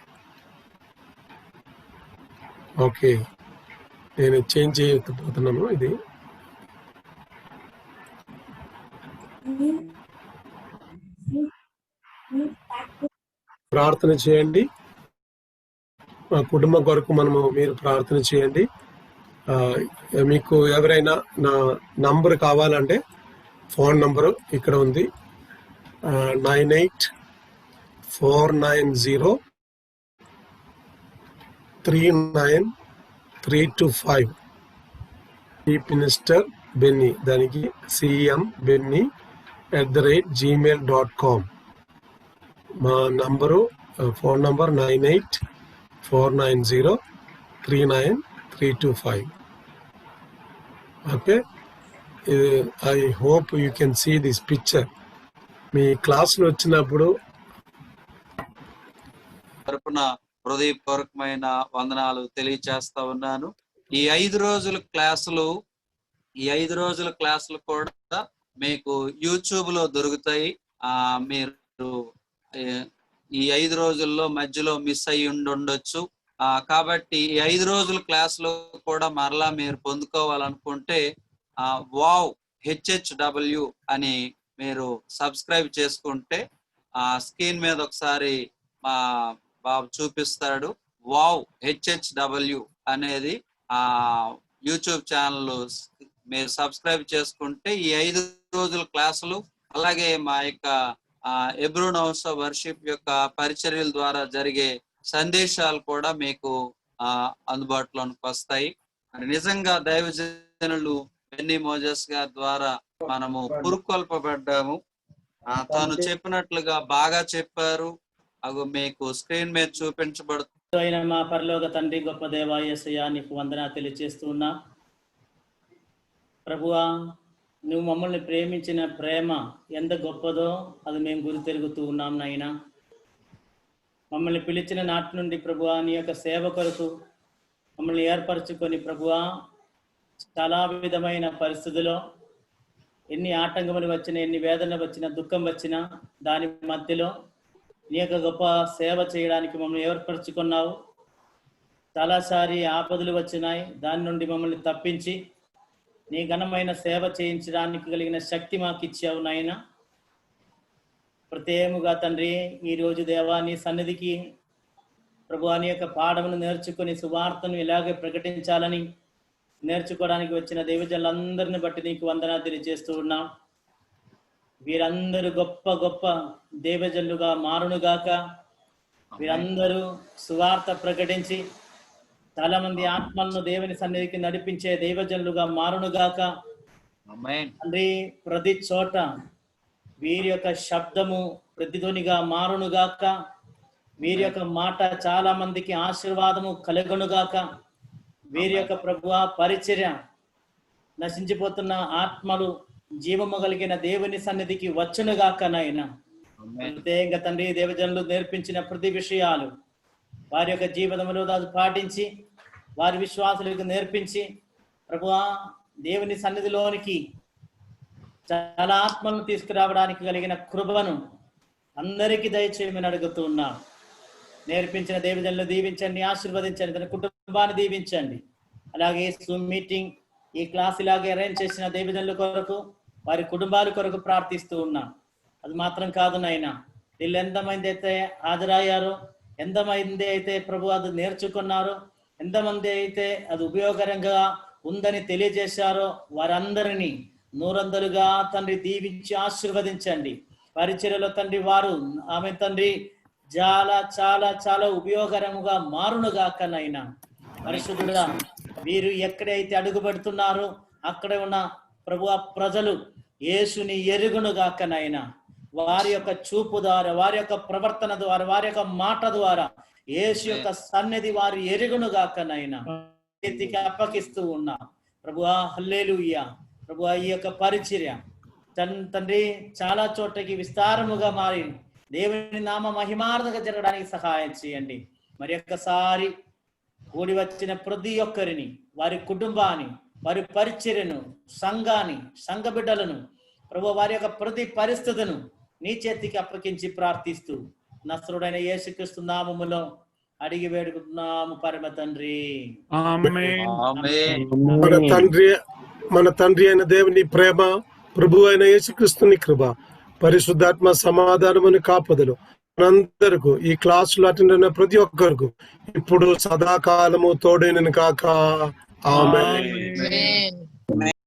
ఓకే, నేను చేంజ్ చేయకపోతున్నాను. ఇది ప్రార్థన చేయండి, మా కుటుంబం కొరకు మీరు ప్రార్థన చేయండి. మీకు ఎవరైనా నా నంబర్ కావాలంటే ఫోన్ నంబరు ఇక్కడ ఉంది, 9849039325. చీఫ్ మినిస్టర్ బెన్నీ, దానికి cmbenny@gmail.com. మా number, phone number 9849039325. Okay, I hope you can see this picture. మీ క్లాసులు వచ్చినప్పుడు తరపున హృదయపూర్వకమైన వందనాలు తెలియచేస్తా ఉన్నాను. ఈ 5 రోజుల క్లాసులు కూడా మీకు యూట్యూబ్ లో దొరుకుతాయి. మీరు ఈ 5 రోజుల్లో మధ్యలో మిస్ అయ్యి ఉండొచ్చు. కాబట్టి ఈ 5 రోజుల క్లాసులు కూడా మరలా మీరు పొందుకోవాలనుకుంటే వావ్ HHW అని మీరు సబ్స్క్రైబ్ చేసుకుంటే స్క్రీన్ మీద ఒకసారి మా బాబు చూపిస్తాడు. వావ్ HHW అనేది యూట్యూబ్ ఛానల్ మీరు సబ్స్క్రైబ్ చేసుకుంటే ఈ 5 రోజుల క్లాసులు, అలాగే మా యొక్క ఎబ్రోన్ హౌస్ ఆఫ్ వర్షిప్ యొక్క పరిచర్యల ద్వారా జరిగే సందేశాలు కూడా మీకు అందుబాటులోకి వస్తాయి. నిజంగా దైవజనులు బెన్నీ మోజెస్ గారి ద్వారా మనము పురుకొల్పబడ్డాము. తాను చెప్పినట్లుగా బాగా చెప్పారు. అవి మీకు స్క్రీన్ మీద చూపించబడుతుంది. మా పరలోక తండ్రి, గొప్ప దేవా యేసయ్యా, నీకు వందనా తెలియజేస్తూ ఉన్నా. ప్రభువా, నువ్వు మమ్మల్ని ప్రేమించిన ప్రేమ ఎంత గొప్పదో అది మేము గుర్తెరుగుతూ ఉన్నాం నాయనా. మమ్మల్ని పిలిచిన నాటి నుండి ప్రభువా, నీ యొక్క సేవ కొరకు మమ్మల్ని ఏర్పరచుకొని ప్రభువా, చాలా విధమైన పరిస్థితుల్లో ఎన్ని ఆటంకములు వచ్చినా, ఎన్ని వేదన వచ్చినా, దుఃఖం వచ్చినా, దాని మధ్యలో నీ యొక్క గొప్ప సేవ చేయడానికి మమ్మల్ని ఏర్పరచుకున్నావు. చాలాసారి ఆపదలు వచ్చినాయి, దాని నుండి మమ్మల్ని తప్పించి నీ ఘనమైన సేవ చేయించడానికి కలిగిన శక్తి మాకు ఇచ్చావు నాయన. ప్రత్యేకముగా తండ్రి, ఈరోజు దేవా నీ సన్నిధికి ప్రభువా నీ యొక్క పాఠమును నేర్చుకుని సువార్తను ఇలాగే ప్రకటించాలని నేర్చుకోవడానికి వచ్చిన దైవజనులందరిని బట్టి నీకు వందనా తెలియజేస్తూ ఉన్నాం. వీరందరూ గొప్ప గొప్ప దైవజనులుగా మారునుగాక. వీరందరూ సువార్త ప్రకటించి చాలా మంది ఆత్మలను దేవుని సన్నిధికి నడిపించే దైవజనులుగా మారునుగాక. ఆమేన్. తండ్రి, ప్రతి చోట వీరి యొక్క శబ్దము ప్రతిధ్వనిగా మారునుగాక. వీరి యొక్క మాట చాలా మందికి ఆశీర్వాదము కలుగునుగాక. వీరి యొక్క ప్రభువా పరిచర్య నశించిపోతున్న ఆత్మలు జీవము కలిగిన దేవుని సన్నిధికి వచ్చునుగాక నాయన. ప్రత్యేకంగా తండ్రి, దేవజనులు నేర్పించిన ప్రతి విషయాలు వారి యొక్క జీవితంలో అది పాటించి వారి విశ్వాసులకు నేర్పించి ప్రభువా దేవుని సన్నిధిలోనికి చాలా ఆత్మలను తీసుకురావడానికి కలిగిన కృపను అందరికీ దయచేయమని అడుగుతూ ఉన్నాం. నేర్పించిన దేవజనులు దీవించండి, ఆశీర్వదించండి, తన కుటుంబాన్ని దీవించండి. అలాగే జూమ్ మీటింగ్ ఈ క్లాస్ ఇలాగే అరేంజ్ చేసిన దేవజనుల కొరకు వారి కుటుంబాల కొరకు ప్రార్థిస్తూ ఉన్నాం. అది మాత్రం కాదు నాయన, వీళ్ళు ఎంతమంది అయితే హాజరయ్యారో, ఎంతమంది అయితే ప్రభు అది నేర్చుకున్నారో, ఎంతమంది అయితే అది ఉపయోగకరంగా ఉందని తెలియజేశారో వారందరినీ నూరందలుగా తండ్రి దీవించి ఆశీర్వదించండి. పరిచర్యలో తండ్రి వారు ఆమె తండ్రి చాలా చాలా చాలా ఉపయోగకరముగా మారునుగాక నాయన. పరిశుద్ధుడా, వీరు ఎక్కడైతే అడుగు పెడుతున్నారో అక్కడ ఉన్న ప్రభు ప్రజలు యేసుని ఎరుగునుగాక నాయన. వారి యొక్క చూపు ద్వారా, వారి యొక్క ప్రవర్తన ద్వారా, వారి యొక్క మాట ద్వారా యేసు యొక్క సన్నిధి వారి ఎరుగునుగాక నాయన. చేతికి అప్పగిస్తూ ఉన్నా ప్రభువా. హల్లెలూయా. ప్రభువా, ఈ యొక్క పరిచర్య తండ్రి చాలా చోట్లకి విస్తారముగా మారి దేవుని నామ మహిమార్థంగా జరగడానికి సహాయం చేయండి. మరి ఒక్కసారి కూడి వచ్చిన ప్రతి ఒక్కరిని, వారి కుటుంబాన్ని, వారి పరిచర్యను, సంఘాన్ని, సంఘ బిడ్డలను ప్రభు వారి యొక్క ప్రతి పరిస్థితులను నీ చేతికి అప్పగించి ప్రార్థిస్తూ నస్రుడైన యేసుక్రీస్తు నామములో అడిగి వేడుకుంటున్నాము పరమ తండ్రి. మన తండ్రి అయిన దేవుని ప్రేమ, ప్రభు అయిన యేసుక్రీస్తుని కృప, పరిశుద్ధాత్మ సమాధానముని కాపుదలు మనందరకు, ఈ క్లాసులు అటెండ్ అయిన ప్రతి ఒక్కరికి ఇప్పుడు సదాకాలము తోడైనను కాక. ఆమేన్.